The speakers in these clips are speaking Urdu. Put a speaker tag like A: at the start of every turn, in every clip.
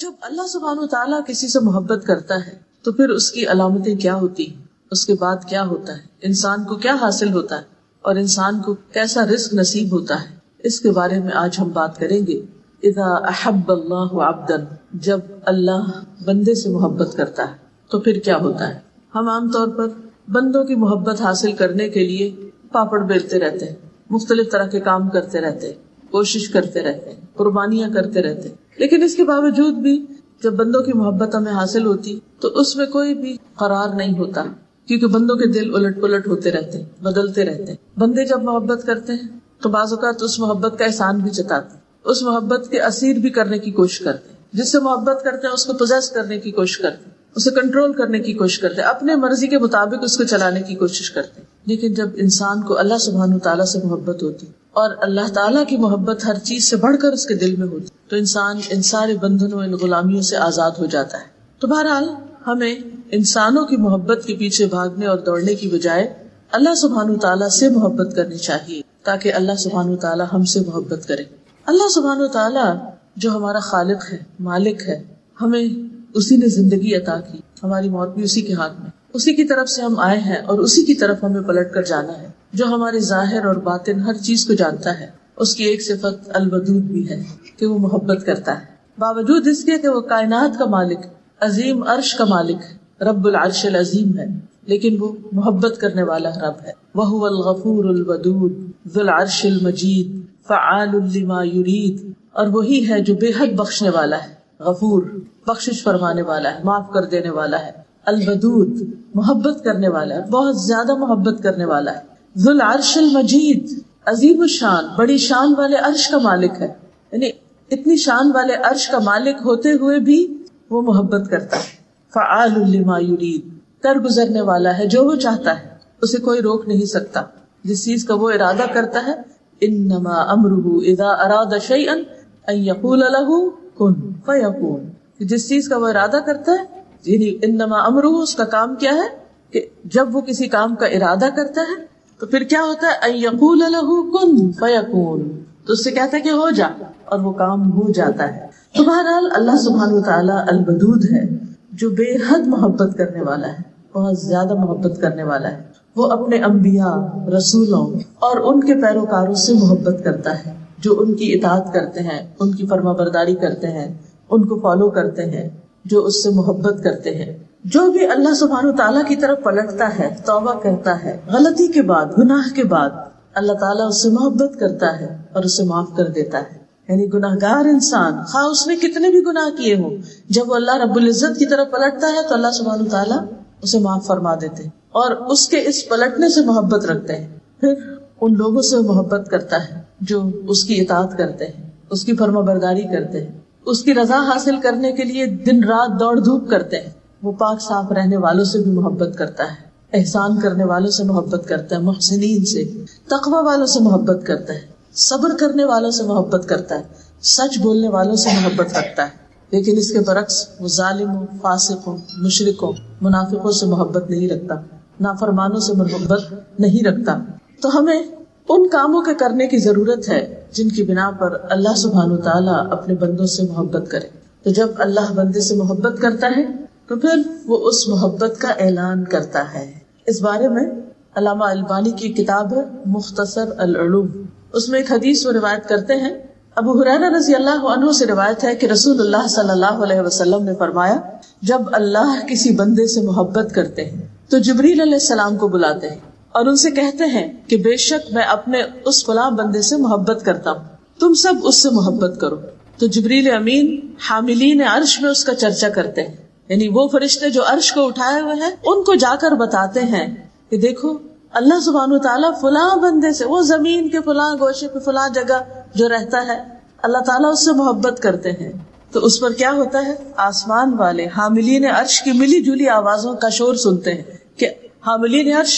A: جب اللہ سبحانہ وتعالیٰ کسی سے محبت کرتا ہے تو پھر اس کی علامتیں کیا ہوتی ہیں، اس کے بعد کیا ہوتا ہے، انسان کو کیا حاصل ہوتا ہے اور انسان کو کیسا رزق نصیب ہوتا ہے، اس کے بارے میں آج ہم بات کریں گے۔ اذا احب اللہ عبدا، جب اللہ بندے سے محبت کرتا ہے تو پھر کیا ہوتا ہے۔ ہم عام طور پر بندوں کی محبت حاصل کرنے کے لیے پاپڑ بیلتے رہتے ہیں، مختلف طرح کے کام کرتے رہتے ہیں، کوشش کرتے رہتے ہیں، قربانیاں کرتے رہتے ہیں، لیکن اس کے باوجود بھی جب بندوں کی محبت ہمیں حاصل ہوتی تو اس میں کوئی بھی قرار نہیں ہوتا، کیونکہ بندوں کے دل الٹ پلٹ ہوتے رہتے ہیں، بدلتے رہتے ہیں۔ بندے جب محبت کرتے ہیں تو بعض اوقات اس محبت کا احسان بھی جتاتے ہیں، اس محبت کے اسیر بھی کرنے کی کوشش کرتے ہیں، جس سے محبت کرتے ہیں اس کو پوزیس کرنے کی کوشش کرتے ہیں، اسے کنٹرول کرنے کی کوشش کرتے ہیں، اپنے مرضی کے مطابق اس کو چلانے کی کوشش کرتے ہیں۔ لیکن جب انسان کو اللہ سبحانہ تعالیٰ سے محبت ہوتی اور اللہ تعالیٰ کی محبت ہر چیز سے بڑھ کر اس کے دل میں ہوتی تو انسان ان سارے بندھنوں، ان غلامیوں سے آزاد ہو جاتا ہے۔ تو بہرحال ہمیں انسانوں کی محبت کے پیچھے بھاگنے اور دوڑنے کی بجائے اللہ سبحانہ تعالیٰ سے محبت کرنی چاہیے، تاکہ اللہ سبحانہ تعالیٰ ہم سے محبت کرے۔ اللہ سبحانہ تعالیٰ جو ہمارا خالق ہے، مالک ہے، ہمیں اسی نے زندگی عطا کی، ہماری موت بھی اسی کے ہاتھ میں، اسی کی طرف سے ہم آئے ہیں اور اسی کی طرف ہمیں پلٹ کر جانا ہے، جو ہمارے ظاہر اور باطن ہر چیز کو جانتا ہے۔ اس کی ایک صفت الودود بھی ہے کہ وہ محبت کرتا ہے، باوجود اس کے کہ وہ کائنات کا مالک، عظیم عرش کا مالک ہے، رب العرش العظیم ہے، لیکن وہ محبت کرنے والا رب ہے۔ وَهُوَ الْغَفُورُ الْوَدُودُ ذُو الْعَرْشِ الْمَجِيدُ فَعَالٌ لِمَا يُرِيدُ، اور وہی ہے جو بے حد بخشنے والا ہے، غفور بخشش فرمانے والا ہے، معاف کر دینے والا ہے، الودود محبت کرنے والا ہے، بہت زیادہ محبت کرنے والا ہے، ذو العرش المجید عظیم الشان بڑی شان والے عرش کا مالک ہے، یعنی اتنی شان والے عرش کا مالک ہوتے ہوئے بھی وہ محبت کرتا ہے۔ فعال لما یرید کر گزرنے والا ہے جو وہ چاہتا ہے، اسے کوئی روک نہیں سکتا، جس چیز کا وہ ارادہ کرتا ہے انما امرہ اذا اراد شیئا ان یقول له کن فیکون، جس چیز کا وہ ارادہ کرتا ہے، یعنی انما امرہ اس کا کام کیا ہے کہ جب وہ کسی کام کا ارادہ کرتا ہے تو پھر کیا ہوتا ہے ان یقول له کن فیکون، تو اس سے کہتا ہے کہ ہو جا، اور وہ کام ہو جاتا ہے۔ تو بہرحال اللہ سبحانہ وتعالی الودود ہے، جو بے حد محبت کرنے والا ہے، بہت زیادہ محبت کرنے والا ہے۔ وہ اپنے انبیاء، رسولوں اور ان کے پیروکاروں سے محبت کرتا ہے، جو ان کی اطاعت کرتے ہیں، ان کی فرما برداری کرتے ہیں، ان کو فالو کرتے ہیں، جو اس سے محبت کرتے ہیں۔ جو بھی اللہ سبحانہ تعالیٰ کی طرف پلٹتا ہے، توبہ کرتا ہے، غلطی کے بعد، گناہ کے بعد، اللہ تعالیٰ اس سے محبت کرتا ہے اور اسے معاف کر دیتا ہے۔ یعنی گناہگار انسان خواہ اس نے کتنے بھی گناہ کیے ہوں، جب وہ اللہ رب العزت کی طرف پلٹتا ہے تو اللہ سبحانہ تعالیٰ اسے معاف فرما دیتے ہیں اور اس کے اس پلٹنے سے محبت رکھتے ہیں۔ پھر ان لوگوں سے محبت کرتا ہے جو اس کی اطاعت کرتے ہیں، اس کی فرما برداری کرتے ہیں، اس کی رضا حاصل کرنے کے لیے دن رات دوڑ دھوپ کرتے ہیں۔ وہ پاک صاف رہنے والوں سے بھی محبت کرتا ہے، احسان کرنے والوں سے محبت کرتا ہے، محسنین سے، تقوی والوں سے محبت کرتا ہے، صبر کرنے والوں سے محبت کرتا ہے، سچ بولنے والوں سے محبت رکھتا ہے۔ لیکن اس کے برعکس وہ ظالموں، فاسقوں، مشرکوں، منافقوں سے محبت نہیں رکھتا، نافرمانوں سے محبت نہیں رکھتا۔ تو ہمیں ان کاموں کے کرنے کی ضرورت ہے جن کی بنا پر اللہ سبحانہ تعالیٰ اپنے بندوں سے محبت کرے۔ تو جب اللہ بندے سے محبت کرتا ہے تو پھر وہ اس محبت کا اعلان کرتا ہے۔ اس بارے میں علامہ البانی کی کتاب ہے مختصر العلوم، اس میں ایک حدیث وہ روایت کرتے ہیں، ابو ہریرہ رضی اللہ عنہ سے روایت ہے کہ رسول اللہ صلی اللہ علیہ وسلم نے فرمایا، جب اللہ کسی بندے سے محبت کرتے ہیں تو جبریل علیہ السلام کو بلاتے ہیں اور ان سے کہتے ہیں کہ بے شک میں اپنے اس فلاں بندے سے محبت کرتا ہوں، تم سب اس سے محبت کرو۔ تو جبریل امین حاملین عرش میں اس کا چرچا کرتے ہیں، یعنی وہ فرشتے جو عرش کو اٹھائے ہوئے ہیں ان کو جا کر بتاتے ہیں کہ دیکھو اللہ سبحانہ تعالیٰ فلاں بندے سے، وہ زمین کے فلاں گوشے پہ فلاں جگہ جو رہتا ہے، اللہ تعالیٰ اس سے محبت کرتے ہیں۔ تو اس پر کیا ہوتا ہے، آسمان والے حاملین عرش کی ملی جلی آوازوں کا شور سنتے ہیں کہ حاملین عرش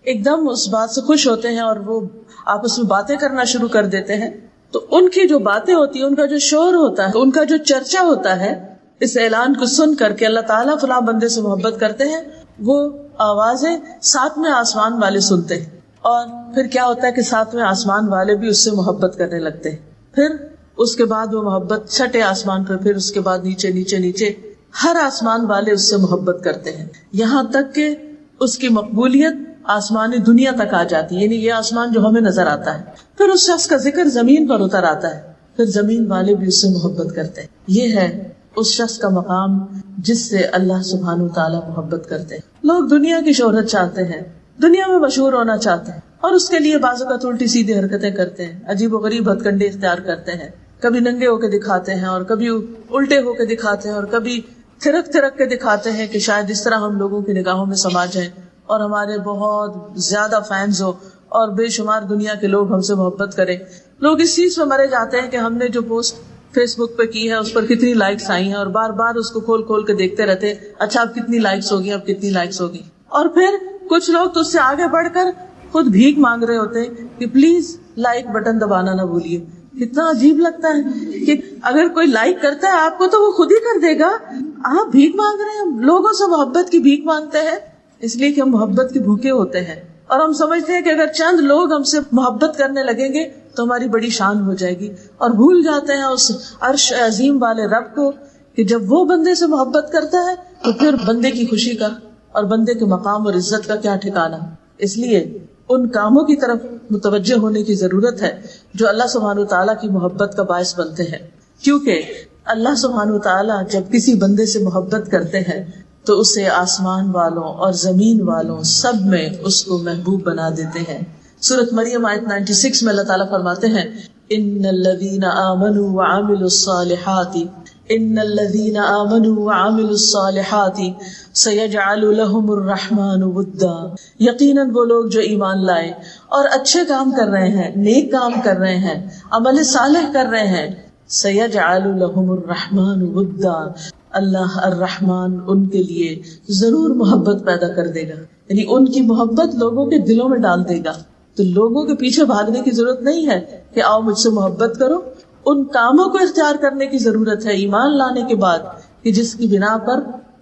A: ایک دم اس بات سے خوش ہوتے ہیں اور وہ آپس میں باتیں کرنا شروع کر دیتے ہیں۔ تو ان کی جو باتیں ہوتی ہیں، ان کا جو شور ہوتا ہے، ان کا جو چرچا ہوتا ہے، اس اعلان کو سن کر کے اللہ تعالیٰ فلاں بندے سے محبت کرتے ہیں، وہ آوازیں ساتویں آسمان والے سنتے ہیں، اور پھر کیا ہوتا ہے کہ ساتویں آسمان والے بھی اس سے محبت کرنے لگتے ہیں۔ پھر اس کے بعد وہ محبت چھٹے آسمان پر، پھر اس کے بعد نیچے نیچے نیچے ہر آسمان والے اس سے محبت کرتے ہیں، یہاں تک کہ اس کی مقبولیت آسمانی دنیا تک آ جاتی ہے، یعنی یہ آسمان جو ہمیں نظر آتا ہے. پھر اس شخص کا ذکر زمین پر اتر آتا ہے، پھر زمین والے بھی اس سے محبت کرتے ہیں. یہ ہے اس شخص کا مقام جس سے اللہ سبحانہ وتعالی محبت کرتے ہیں. لوگ دنیا کی شہرت چاہتے ہیں، دنیا میں مشہور ہونا چاہتے ہیں، اور اس کے لیے بعض اوقات الٹی سیدھی حرکتیں کرتے ہیں، عجیب و غریب ہتھ کنڈے اختیار کرتے ہیں. کبھی ننگے ہو کے دکھاتے ہیں، اور کبھی الٹے ہو کے دکھاتے ہیں، اور کبھی تھرک تھرک کے دکھاتے ہیں کہ شاید اس طرح ہم لوگوں کی نگاہوں میں سما جائیں اور ہمارے بہت زیادہ فینز ہو اور بے شمار دنیا کے لوگ ہم سے محبت کریں. لوگ اس چیز پہ مرے جاتے ہیں کہ ہم نے جو پوسٹ فیس بک پہ کی ہے اس پر کتنی لائکس آئی ہیں، اور بار بار اس کو کھول کھول کے دیکھتے رہتے ہیں، اچھا اب کتنی لائکس ہوگی، اب کتنی لائکس ہوگی. اور پھر کچھ لوگ تو اس سے آگے بڑھ کر خود بھیک مانگ رہے ہوتے ہیں کہ پلیز لائک بٹن دبانا نہ بھولیے. کتنا عجیب لگتا ہے کہ اگر کوئی لائک کرتا ہے آپ کو تو وہ خود ہی کر دے گا، آپ بھیک مانگ رہے ہیں. لوگوں سے محبت کی بھیک مانگتے ہیں اس لیے کہ ہم محبت کے بھوکے ہوتے ہیں، اور ہم سمجھتے ہیں کہ اگر چند لوگ ہم سے محبت کرنے لگیں گے تو ہماری بڑی شان ہو جائے گی، اور بھول جاتے ہیں اس عرش عظیم والے رب کو کہ جب وہ بندے سے محبت کرتا ہے تو پھر بندے کی خوشی کا اور بندے کے مقام اور عزت کا کیا ٹھکانہ. اس لیے ان کاموں کی طرف متوجہ ہونے کی ضرورت ہے جو اللہ سبحانہ وتعالیٰ کی محبت کا باعث بنتے ہیں، کیونکہ اللہ سبحانہ وتعالیٰ جب کسی بندے سے محبت کرتے ہیں تو اسے آسمان والوں اور زمین والوں سب میں اس کو محبوب بنا دیتے ہیں. سورۃ مریم آیت 96 میں اللہ تعالیٰ فرماتے ہیں ان الذین آمنوا وعملوا الصالحات ان الذین آمنوا وعملوا الصالحات سیجعل لهم الرحمن ودا. یقیناً وہ لوگ جو ایمان لائے اور اچھے کام کر رہے ہیں، نیک کام کر رہے ہیں، عمل صالح کر رہے ہیں، سیجعل لهم الرحمن ودا، اللہ الرحمن ان کے لیے ضرور محبت پیدا کر دے گا. یعنی ان کی محبت لوگوں کے دلوں میں ڈال دے گا. تو لوگوں کے پیچھے بھاگنے کی ضرورت نہیں ہے کہ آؤ مجھ سے محبت کرو. ان کاموں کو اختیار کرنے کی ضرورت ہے ایمان لانے کے بعد کہ جس کی بنا پر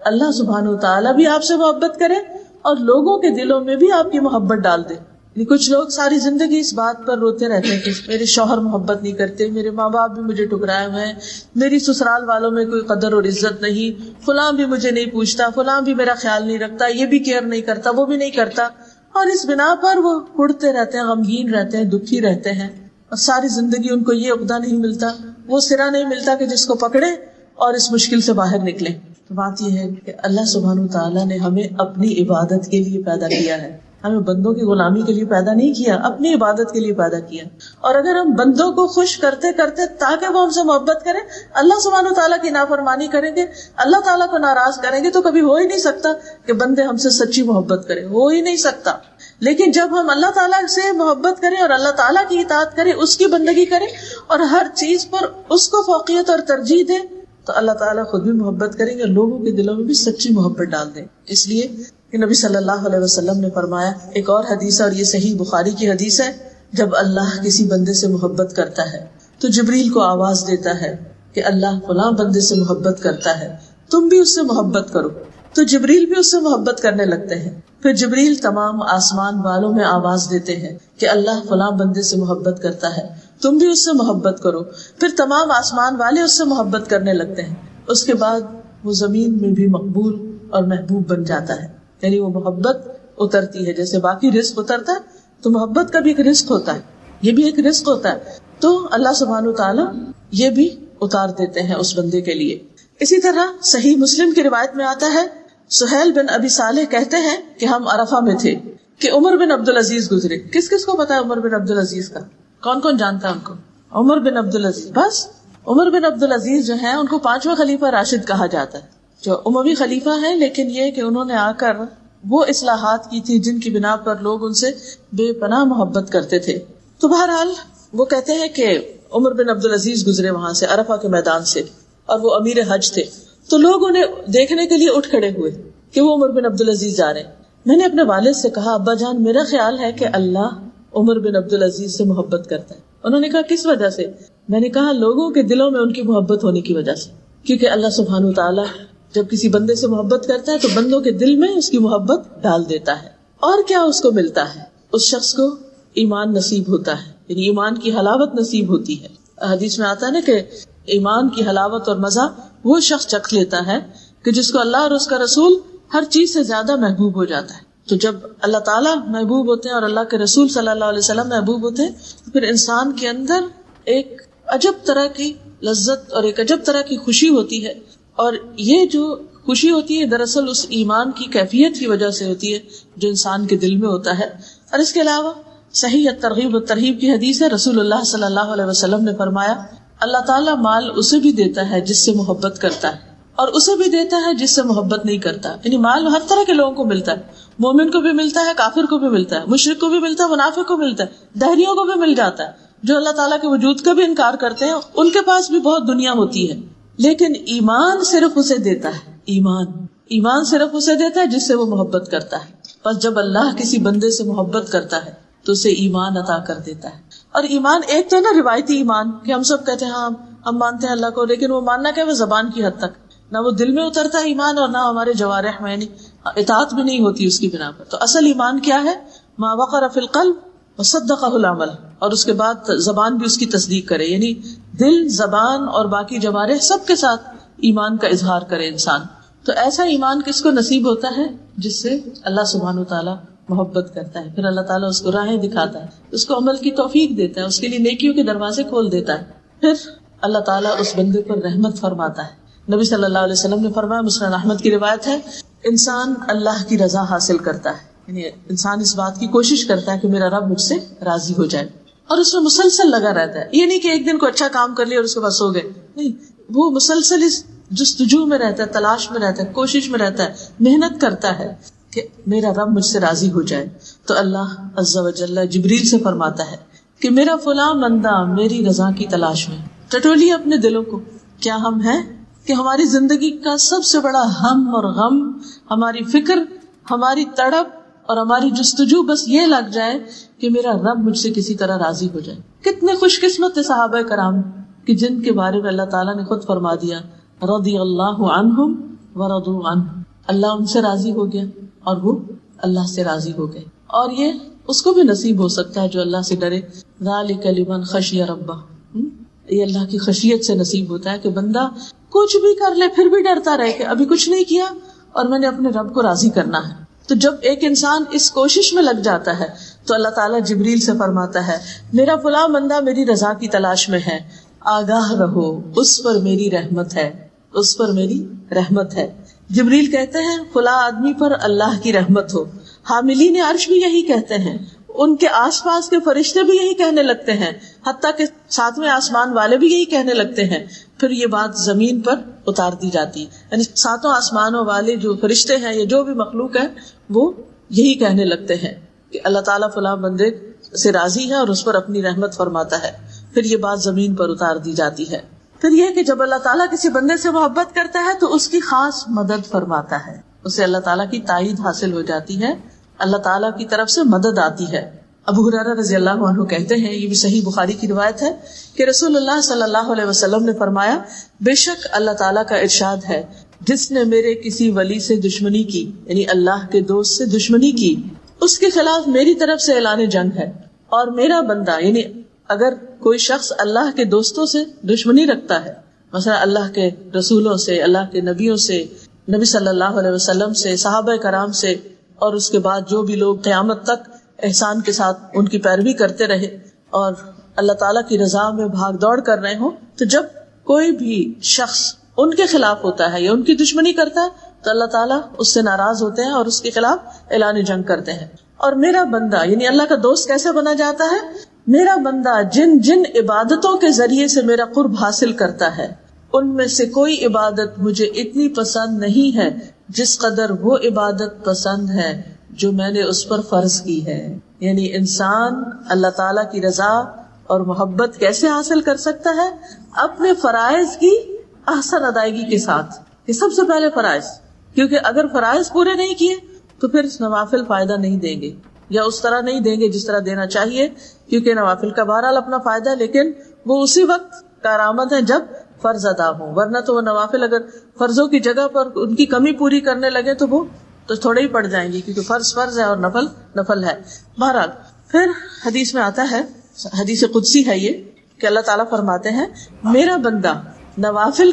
A: اللہ سبحانہ وتعالیٰ بھی آپ سے محبت کرے اور لوگوں کے دلوں میں بھی آپ کی محبت ڈال دے. کچھ لوگ ساری زندگی اس بات پر روتے رہتے ہیں کہ میرے شوہر محبت نہیں کرتے، میرے ماں باپ بھی مجھے ٹکرائے ہوئے ہیں، میری سسرال والوں میں کوئی قدر اور عزت نہیں، فلاں بھی مجھے نہیں پوچھتا، فلاں بھی میرا خیال نہیں رکھتا، یہ بھی کیئر نہیں کرتا، وہ بھی نہیں کرتا. اور اس بنا پر وہ اڑتے رہتے ہیں، غمگین رہتے ہیں، دکھی رہتے ہیں، اور ساری زندگی ان کو یہ عقدہ نہیں ملتا، وہ سرا نہیں ملتا کہ جس کو پکڑے اور اس مشکل سے باہر نکلے. تو بات یہ ہے کہ اللہ سبحانہ وتعالیٰ نے ہمیں اپنی عبادت کے لیے پیدا کیا ہے، ہمیں بندوں کی غلامی کے لیے پیدا نہیں کیا، اپنی عبادت کے لیے پیدا کیا. اور اگر ہم بندوں کو خوش کرتے کرتے تاکہ وہ ہم سے محبت کریں اللہ سبحانہ وتعالیٰ کی نافرمانی کریں گے، اللہ تعالیٰ کو ناراض کریں گے، تو کبھی ہو ہی نہیں سکتا کہ بندے ہم سے سچی محبت کریں، ہو ہی نہیں سکتا. لیکن جب ہم اللہ تعالیٰ سے محبت کریں اور اللہ تعالیٰ کی اطاعت کریں، اس کی بندگی کریں اور ہر چیز پر اس کو فوقیت اور ترجیح دیں، تو اللہ تعالیٰ خود بھی محبت کریں گے، لوگوں کے دلوں میں بھی سچی محبت ڈال دیں. اس لیے کہ نبی صلی اللہ علیہ وسلم نے فرمایا، ایک اور حدیث اور یہ صحیح بخاری کی حدیث ہے، جب اللہ کسی بندے سے محبت کرتا ہے تو جبریل کو آواز دیتا ہے کہ اللہ فلاں بندے سے محبت کرتا ہے، تم بھی اس سے محبت کرو. تو جبریل بھی اس سے محبت کرنے لگتے ہیں. پھر جبریل تمام آسمان والوں میں آواز دیتے ہیں کہ اللہ فلاں بندے سے محبت کرتا ہے، تم بھی اس سے محبت کرو. پھر تمام آسمان والے اس سے محبت کرنے لگتے ہیں. اس کے بعد وہ زمین میں بھی مقبول اور محبوب بن جاتا ہے. یعنی وہ محبت اترتی ہے، جیسے باقی رزق اترتا ہے تو محبت کا بھی ایک رزق ہوتا ہے، یہ بھی ایک رزق ہوتا ہے. تو اللہ سبحانہ وتعالی یہ بھی اتار دیتے ہیں اس بندے کے لیے. اسی طرح صحیح مسلم کی روایت میں آتا ہے، سہیل بن ابی صالح کہتے ہیں کہ ہم عرفہ میں تھے کہ عمر بن عبدالعزیز گزرے. کس کس کو پتا ہے عمر بن عبدالعزیز کا؟ کون کون جانتا ہے ان کو؟ عمر بن عبدالعزیز. بس عمر بن عبدالعزیز جو ہیں ان کو 5واں خلیفہ راشد کہا جاتا ہے، جو اموی خلیفہ ہیں، لیکن یہ کہ انہوں نے آ کر وہ اصلاحات کی تھی جن کی بنا پر لوگ ان سے بے پناہ محبت کرتے تھے. تو بہرحال وہ کہتے ہیں کہ عمر بن عبدالعزیز گزرے وہاں سے، عرفہ کے میدان سے، اور وہ امیر حج تھے. تو لوگ انہیں دیکھنے کے لیے اٹھ کھڑے ہوئے کہ وہ عمر بن عبدالعزیز جا رہے ہیں. میں نے اپنے والد سے کہا، ابا جان میرا خیال ہے کہ اللہ عمر بن عبدالعزیز سے محبت کرتا ہے. انہوں نے کہا کس وجہ سے؟ میں نے کہا لوگوں کے دلوں میں ان کی محبت ہونے کی وجہ سے، کیونکہ اللہ سبحانہ وتعالیٰ جب کسی بندے سے محبت کرتا ہے تو بندوں کے دل میں اس کی محبت ڈال دیتا ہے. اور کیا اس کو ملتا ہے؟ اس شخص کو ایمان نصیب ہوتا ہے، یعنی ایمان کی حلاوت نصیب ہوتی ہے. حدیث میں آتا ہے نا کہ ایمان کی حلاوت اور مزہ وہ شخص چکھ لیتا ہے کہ جس کو اللہ اور اس کا رسول ہر چیز سے زیادہ محبوب ہو جاتا ہے. تو جب اللہ تعالیٰ محبوب ہوتے ہیں اور اللہ کے رسول صلی اللہ علیہ وسلم محبوب ہوتے ہیں تو پھر انسان کے اندر ایک عجب طرح کی لذت اور ایک عجب طرح کی خوشی ہوتی ہے. اور یہ جو خوشی ہوتی ہے دراصل اس ایمان کی کیفیت کی وجہ سے ہوتی ہے جو انسان کے دل میں ہوتا ہے. اور اس کے علاوہ صحیح ترغیب و ترہیب کی حدیث ہے، رسول اللہ صلی اللہ علیہ وسلم نے فرمایا اللہ تعالیٰ مال اسے بھی دیتا ہے جس سے محبت کرتا ہے اور اسے بھی دیتا ہے جس سے محبت نہیں کرتا. یعنی مال ہر طرح کے لوگوں کو ملتا ہے، مومن کو بھی ملتا ہے، کافر کو بھی ملتا ہے، مشرک کو بھی ملتا ہے، منافق کو ملتا ہے، دہریوں کو بھی مل جاتا ہے. جو اللہ تعالیٰ کے وجود کا بھی انکار کرتے ہیں ان کے پاس بھی بہت دنیا ہوتی ہے. لیکن ایمان صرف اسے دیتا ہے، ایمان صرف اسے دیتا ہے جس سے وہ محبت کرتا ہے. بس جب اللہ کسی بندے سے محبت کرتا ہے تو اسے ایمان عطا کر دیتا ہے. اور ایمان ایک تو نا روایتی ایمان کہ ہم سب کہتے ہیں ہاں ہم مانتے ہیں اللہ کو، لیکن وہ ماننا کیا، وہ زبان کی حد تک، نہ وہ دل میں اترتا ہے ایمان اور نہ ہمارے جوارح میں، یعنی اطاعت بھی نہیں ہوتی اس کی بنا پر. تو اصل ایمان کیا ہے، ما وقر فی القلب وصدقہ العمل، اور اس کے بعد زبان بھی اس کی تصدیق کرے، یعنی دل، زبان اور باقی جوارح سب کے ساتھ ایمان کا اظہار کرے انسان. تو ایسا ایمان کس کو نصیب ہوتا ہے، جس سے اللہ سبحانہ وتعالیٰ محبت کرتا ہے. پھر اللہ تعالیٰ اس کو راہیں دکھاتا ہے، اس کو عمل کی توفیق دیتا ہے، اس کے لیے نیکیوں کے دروازے کھول دیتا ہے. پھر اللہ تعالیٰ اس بندے پر رحمت فرماتا ہے. نبی صلی اللہ علیہ وسلم نے فرمایا، مسند احمد کی روایت ہے، انسان اللہ کی رضا حاصل کرتا ہے، یعنی انسان اس بات کی کوشش کرتا ہے کہ میرا رب مجھ سے راضی ہو جائے، اور اس میں مسلسل لگا رہتا ہے. یہ نہیں کہ ایک دن کو اچھا کام کر لیا اور اس کے بعد سو گئے، نہیں، وہ مسلسل اس جستجو میں رہتا ہے، تلاش میں رہتا ہے، کوشش میں رہتا ہے، محنت کرتا ہے کہ میرا رب مجھ سے راضی ہو جائے. تو اللہ عز و جل جبریل سے فرماتا ہے کہ میرا فلاں بندہ میری رضا کی تلاش میں. ٹٹولیے اپنے دلوں کو، کیا ہم ہیں کہ ہماری زندگی کا سب سے بڑا ہم اور غم، ہماری فکر، ہماری تڑپ اور ہماری جستجو بس یہ لگ جائے کہ میرا رب مجھ سے کسی طرح راضی ہو جائے. کتنے خوش قسمت صحابہ کرام کہ جن کے بارے میں اللہ تعالیٰ نے خود فرما دیا، رضی اللہ عنہم ورضوا عنہ، اللہ ان سے راضی ہو گیا اور وہ اللہ سے راضی ہو گئے. اور یہ اس کو بھی نصیب ہو سکتا ہے جو اللہ سے ڈرے. ذالک لمن خشی ربہ، یہ اللہ کی خشیت سے نصیب ہوتا ہے کہ بندہ کچھ بھی کر لے پھر بھی ڈرتا رہے کہ ابھی کچھ نہیں کیا اور میں نے اپنے رب کو راضی کرنا ہے. تو جب ایک انسان اس کوشش میں لگ جاتا ہے تو اللہ تعالیٰ جبریل سے فرماتا ہے میرا فلاں بندہ میری رضا کی تلاش میں ہے، آگاہ رہو، اس پر میری رحمت ہے، اس پر میری رحمت ہے. جبریل کہتے ہیں فلاں آدمی پر اللہ کی رحمت ہو. حاملین عرش بھی یہی کہتے ہیں، ان کے آس پاس کے فرشتے بھی یہی کہنے لگتے ہیں، حتیٰ کہ ساتویں آسمان والے بھی یہی کہنے لگتے ہیں. پھر یہ بات زمین پر اتار دی جاتی ہے، یعنی ساتوں آسمانوں والے جو فرشتے ہیں یا جو بھی مخلوق ہے وہ یہی کہنے لگتے ہیں کہ اللہ تعالیٰ فلاں بندے سے راضی ہے اور اس پر اپنی رحمت فرماتا ہے. پھر یہ بات زمین پر اتار دی جاتی ہے. پھر یہ کہ جب اللہ تعالیٰ کسی بندے سے محبت کرتا ہے تو اس کی خاص مدد فرماتا ہے، اسے اللہ تعالیٰ کی تائید حاصل ہو جاتی ہے، اللہ تعالیٰ کی طرف سے مدد آتی ہے. ابو ہریرہ رضی اللہ عنہ کہتے ہیں، یہ بھی صحیح بخاری کی روایت ہے کہ رسول اللہ صلی اللہ علیہ وسلم نے فرمایا بے شک اللہ تعالیٰ کا ارشاد ہے جس نے میرے کسی ولی سے دشمنی کی، یعنی اللہ کے دوست سے دشمنی کی، اس کے خلاف میری طرف سے اعلان جنگ ہے. اور میرا بندہ، یعنی اگر کوئی شخص اللہ کے دوستوں سے دشمنی رکھتا ہے، مثلا اللہ کے رسولوں سے، اللہ کے نبیوں سے، نبی صلی اللہ علیہ وسلم سے، صحابہ کرام سے، اور اس کے بعد جو بھی لوگ قیامت تک احسان کے ساتھ ان کی پیروی کرتے رہے اور اللہ تعالیٰ کی رضا میں بھاگ دوڑ کر رہے ہوں، تو جب کوئی بھی شخص ان کے خلاف ہوتا ہے یا ان کی دشمنی کرتا ہے تو اللہ تعالیٰ اس سے ناراض ہوتے ہیں اور اس کے خلاف اعلان جنگ کرتے ہیں. اور میرا بندہ، یعنی اللہ کا دوست کیسے بنا جاتا ہے، میرا بندہ جن جن عبادتوں کے ذریعے سے میرا قرب حاصل کرتا ہے ان میں سے کوئی عبادت مجھے اتنی پسند نہیں ہے جس قدر وہ عبادت پسند ہے جو میں نے اس پر فرض کی ہے. یعنی انسان اللہ تعالیٰ کی رضا اور محبت کیسے حاصل کر سکتا ہے، اپنے فرائض کی احسن ادائیگی کے ساتھ. یہ سب سے پہلے فرائض، کیونکہ اگر فرائض پورے نہیں کیے تو پھر نوافل فائدہ نہیں دیں گے یا اس طرح نہیں دیں گے جس طرح دینا چاہیے، کیونکہ نوافل کا بہرحال اپنا فائدہ ہے لیکن وہ اسی وقت کارآمد ہے جب فرض ادا ہوں، ورنہ تو وہ نوافل اگر فرضوں کی جگہ پر ان کی کمی پوری کرنے لگے تو وہ تو تھوڑے ہی پڑ جائیں گی، کیونکہ فرض فرض ہے اور نفل نفل ہے. بہرحال پھر حدیث میں آتا ہے، حدیث قدسی ہے یہ، کہ اللہ تعالیٰ فرماتے ہیں میرا بندہ نوافل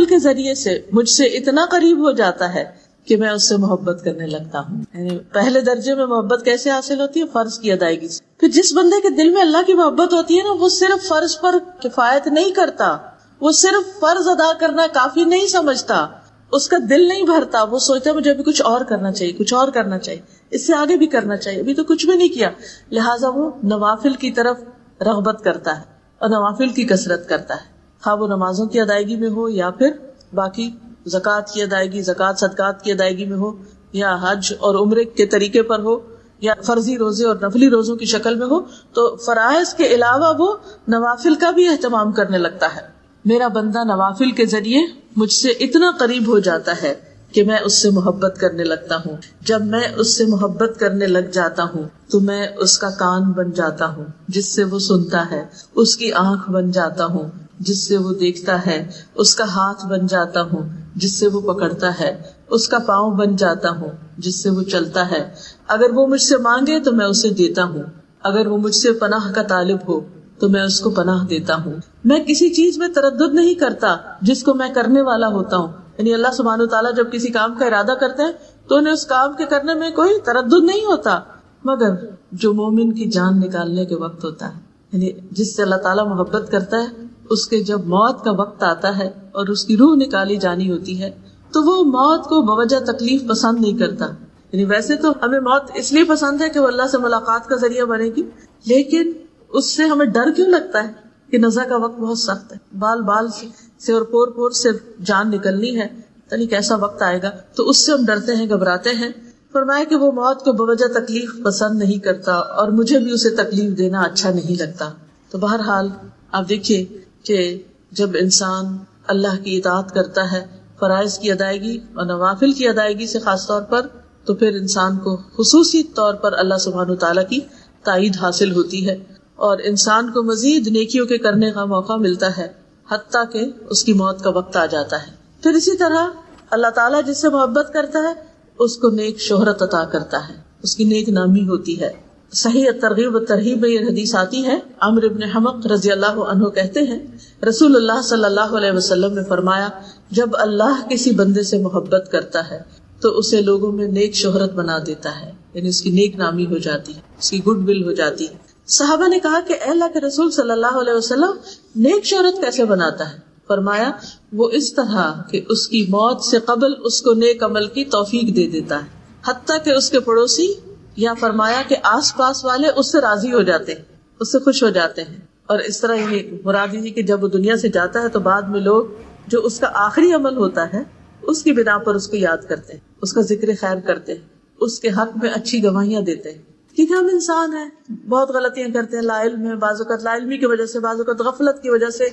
A: کے ذریعے سے مجھ سے اتنا قریب ہو جاتا ہے کہ میں اس سے محبت کرنے لگتا ہوں. یعنی پہلے درجے میں محبت کیسے حاصل ہوتی ہے؟ فرض کی ادائیگی سے. پھر جس بندے کے دل میں اللہ کی محبت ہوتی ہے نا، وہ صرف فرض پر کفایت نہیں کرتا، وہ صرف فرض ادا کرنا کافی نہیں سمجھتا، اس کا دل نہیں بھرتا، وہ سوچتا ہے مجھے ابھی کچھ اور کرنا چاہیے، کچھ اور کرنا چاہیے، اس سے آگے بھی کرنا چاہیے، ابھی تو کچھ بھی نہیں کیا. لہٰذا وہ نوافل کی طرف رغبت کرتا ہے اور نوافل کی کثرت کرتا ہے، خواہ وہ نمازوں کی ادائیگی میں ہو یا پھر باقی زکوٰۃ کی ادائیگی، زکوٰۃ صدقات کی ادائیگی میں ہو، یا حج اور عمرے کے طریقے پر ہو، یا فرضی روزے اور نفلی روزوں کی شکل میں ہو. تو فرائض کے علاوہ وہ نوافل کا بھی اہتمام کرنے لگتا ہے. میرا بندہ نوافل کے ذریعے مجھ سے اتنا قریب ہو جاتا ہے کہ میں اس سے محبت کرنے لگتا ہوں. جب میں اس سے محبت کرنے لگ جاتا ہوں تو میں اس کا کان بن جاتا ہوں جس سے وہ سنتا ہے، اس کی آنکھ بن جاتا ہوں جس سے وہ دیکھتا ہے، اس کا ہاتھ بن جاتا ہوں جس سے وہ پکڑتا ہے، اس کا پاؤں بن جاتا ہوں جس سے وہ چلتا ہے. اگر وہ مجھ سے مانگے تو میں اسے دیتا ہوں، اگر وہ مجھ سے پناہ کا طالب ہو تو میں اس کو پناہ دیتا ہوں. میں کسی چیز میں تردد نہیں کرتا جس کو میں کرنے والا ہوتا ہوں. یعنی اللہ سبحانہ وتعالیٰ جب کسی کام کا ارادہ کرتے ہیں تو انہیں اس کام کے کرنے میں کوئی تردد نہیں ہوتا، مگر جو مومن کی جان نکالنے کے وقت ہوتا ہے، یعنی جس سے اللہ تعالیٰ محبت کرتا ہے، اس کے جب موت کا وقت آتا ہے اور اس کی روح نکالی جانی ہوتی ہے تو وہ موت کو بوجہ تکلیف پسند نہیں کرتا. یعنی ویسے تو ہمیں موت اس لیے پسند ہے کہ وہ اللہ سے ملاقات کا ذریعہ بنے گی، لیکن اس سے ہمیں ڈر کیوں لگتا ہے کہ نزا کا وقت بہت سخت ہے، بال بال سے اور پور پور سے جان نکلنی ہے، یعنی کیسا وقت آئے گا، تو اس سے ہم ڈرتے ہیں، گھبراتے ہیں. فرمایا کہ وہ موت کو بوجہ تکلیف پسند نہیں کرتا اور مجھے بھی اسے تکلیف دینا اچھا نہیں لگتا. تو بہرحال آپ دیکھیے کہ جب انسان اللہ کی اطاعت کرتا ہے، فرائض کی ادائیگی اور نوافل کی ادائیگی سے خاص طور پر، تو پھر انسان کو خصوصی طور پر اللہ سبحانہ تعالیٰ کی تائید حاصل ہوتی ہے اور انسان کو مزید نیکیوں کے کرنے کا موقع ملتا ہے حتیٰ کہ اس کی موت کا وقت آ جاتا ہے. پھر اسی طرح اللہ تعالیٰ جس سے محبت کرتا ہے اس کو نیک شہرت عطا کرتا ہے، اس کی نیک نامی ہوتی ہے. صحیح ترغیب و ترہیب میں یہ حدیث آتی ہے. عمرو بن حمق رضی اللہ عنہ کہتے ہیں رسول اللہ صلی اللہ علیہ وسلم نے فرمایا جب اللہ کسی بندے سے محبت کرتا ہے تو اسے لوگوں میں نیک شہرت بنا دیتا ہے، یعنی اس کی نیک نامی ہو جاتی ہے، اس کی گڈ ول ہو جاتی ہے. صحابہ نے کہا کہ اے اللہ کے رسول صلی اللہ علیہ وسلم نیک شہرت کیسے بناتا ہے؟ فرمایا وہ اس طرح کہ اس کی موت سے قبل اس کو نیک عمل کی توفیق دے دیتا ہے، حتیٰ کہ اس کے پڑوسی یا فرمایا کہ آس پاس والے اس سے راضی ہو جاتے ہیں، اس سے خوش ہو جاتے ہیں. اور اس طرح یعنی مراد یہ کہ جب وہ دنیا سے جاتا ہے تو بعد میں لوگ جو اس کا آخری عمل ہوتا ہے اس کی بنا پر اس کو یاد کرتے ہیں، اس کا ذکر خیر کرتے ہیں، اس کے حق میں اچھی گواہیاں دیتے ہیں. کیونکہ ہم انسان ہیں، بہت غلطیاں کرتے ہیں، لا علم ہے، بعض اوقات لا علمی کی وجہ سے، بعض اوقات غفلت کی وجہ سے،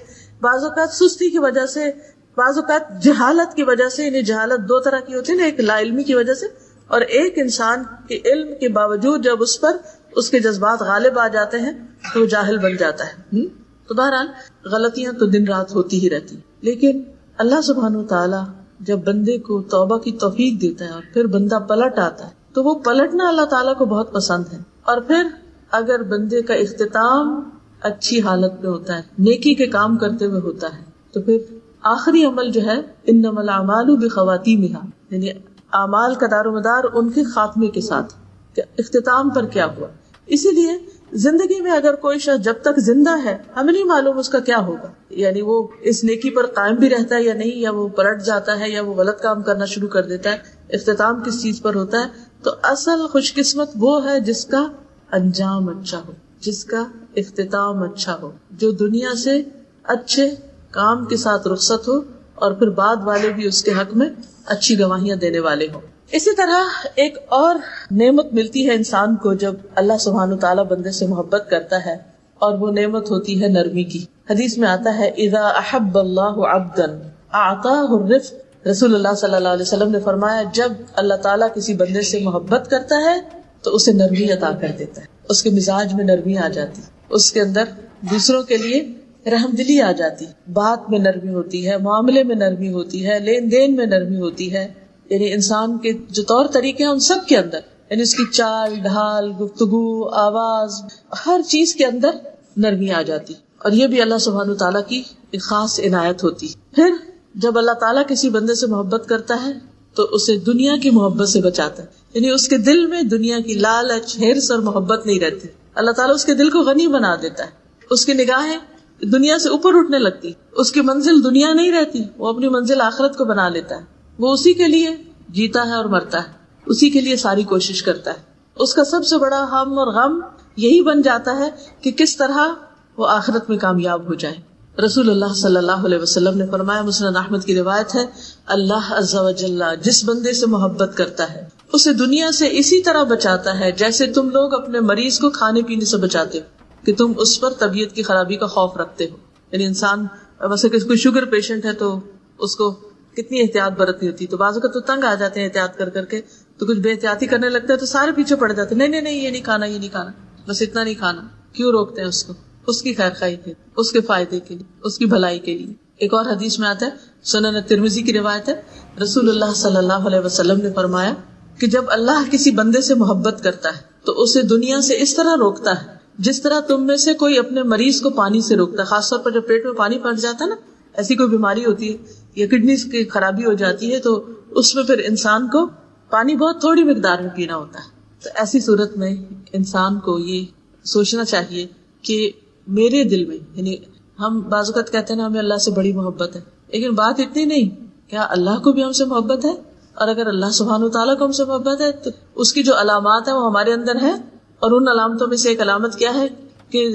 A: بعض اوقات سستی کی وجہ سے، بعض اوقات جہالت کی وجہ سے. یعنی جہالت دو طرح کی ہوتی ہے نا، ایک لا علمی کی وجہ سے اور ایک انسان کے علم کے باوجود جب اس پر اس کے جذبات غالب آ جاتے ہیں تو وہ جاہل بن جاتا ہے. تو بہرحال غلطیاں تو دن رات ہوتی ہی رہتی، لیکن اللہ سبحانہ وتعالی جب بندے کو توبہ کی توفیق دیتا ہے اور پھر بندہ پلٹ آتا ہے تو وہ پلٹنا اللہ تعالیٰ کو بہت پسند ہے. اور پھر اگر بندے کا اختتام اچھی حالت میں ہوتا ہے، نیکی کے کام کرتے ہوئے ہوتا ہے، تو پھر آخری عمل جو ہے انما الاعمال بخواتیمہا، یعنی اعمال کا دار و مدار ان کے خاتمے کے ساتھ، کہ اختتام پر کیا ہوا. اسی لیے زندگی میں اگر کوئی شخص جب تک زندہ ہے ہمیں نہیں معلوم اس کا کیا ہوگا، یعنی وہ اس نیکی پر قائم بھی رہتا ہے یا نہیں، یا وہ پلٹ جاتا ہے یا وہ غلط کام کرنا شروع کر دیتا ہے، اختتام کس چیز پر ہوتا ہے. تو اصل خوش قسمت وہ ہے جس کا انجام اچھا ہو، جس کا اختتام اچھا ہو، جو دنیا سے اچھے کام کے ساتھ رخصت ہو اور پھر بعد والے بھی اس کے حق میں اچھی گواہیاں دینے والے ہوں. اسی طرح ایک اور نعمت ملتی ہے انسان کو جب اللہ سبحانہ تعالیٰ بندے سے محبت کرتا ہے، اور وہ نعمت ہوتی ہے نرمی کی. حدیث میں آتا ہے اذا احب اللہ عبدا اعطاہ الرفق. رسول اللہ صلی اللہ علیہ وسلم نے فرمایا جب اللہ تعالیٰ کسی بندے سے محبت کرتا ہے تو اسے نرمی عطا کر دیتا ہے، اس کے مزاج میں نرمی آ جاتی، اس کے اندر دوسروں کے لیے رحم دلی آ جاتی، بات میں نرمی ہوتی ہے، معاملے میں نرمی ہوتی ہے، لین دین میں نرمی ہوتی ہے. یعنی انسان کے جو طور طریقے ہیں ان سب کے اندر، یعنی اس کی چال ڈھال، گفتگو، آواز، ہر چیز کے اندر نرمی آ جاتی. اور یہ بھی اللہ سبحانہ تعالیٰ کی ایک خاص عنایت ہوتی. پھر جب اللہ تعالیٰ کسی بندے سے محبت کرتا ہے تو اسے دنیا کی محبت سے بچاتا ہے. یعنی اس کے دل میں دنیا کی لالچ، حرص اور محبت نہیں رہتی. اللہ تعالیٰ اس کے دل کو غنی بنا دیتا ہے. اس کی نگاہیں دنیا سے اوپر اٹھنے لگتی. اس کی منزل دنیا نہیں رہتی، وہ اپنی منزل آخرت کو بنا لیتا ہے. وہ اسی کے لیے جیتا ہے اور مرتا ہے، اسی کے لیے ساری کوشش کرتا ہے. اس کا سب سے بڑا ہم اور غم یہی بن جاتا ہے کہ کس طرح وہ آخرت میں کامیاب ہو جائے. رسول اللہ صلی اللہ علیہ وسلم نے فرمایا، مسند احمد کی روایت ہے، اللہ عز و جل جس بندے سے محبت کرتا ہے اسے دنیا سے اسی طرح بچاتا ہے جیسے تم لوگ اپنے مریض کو کھانے پینے سے بچاتے ہو کہ تم اس پر طبیعت کی خرابی کا خوف رکھتے ہو. یعنی انسان ویسے کوئی شوگر پیشنٹ ہے تو اس کو کتنی احتیاط برتنی ہوتی، تو بعض اوقات تو تنگ آ جاتے ہیں احتیاط کر کر کے، تو کچھ بے احتیاطی کرنے لگتا ہے تو سارے پیچھے پڑ جاتے ہیں، نہیں یہ نہیں کھانا، یہ نہیں کھانا، بس اتنا نہیں کھانا. کیوں روکتے ہیں اس کو؟ اس کی خیر خواہی کے، اس کے فائدے کے لیے، اس کی بھلائی کے لیے. ایک اور حدیث میں آتا ہے، سنن ترمذی کی روایت ہے، رسول اللہ صلی اللہ علیہ وسلم نے فرمایا کہ جب اللہ کسی بندے سے محبت کرتا ہے تو اسے دنیا سے اس طرح روکتا ہے جس طرح تم میں سے کوئی اپنے مریض کو پانی سے روکتا ہے. خاص طور پر جب پیٹ میں پانی پھنس جاتا ہے نا، ایسی کوئی بیماری ہوتی ہے یا کڈنی کی خرابی ہو جاتی ہے تو اس میں پھر انسان کو پانی بہت تھوڑی مقدار میں پینا ہوتا ہے. تو ایسی صورت میں انسان کو یہ سوچنا چاہیے کہ میرے دل میں، یعنی ہم بعض اوقات کہتے ہیں نا ہمیں اللہ سے بڑی محبت ہے، لیکن بات اتنی نہیں، کیا اللہ کو بھی ہم سے محبت ہے؟ اور اگر اللہ سبحانہ وتعالیٰ کو ہم سے محبت ہے تو اس کی جو علامات ہیں وہ ہمارے اندر ہے. اور ان علامتوں میں سے ایک علامت کیا ہے کہ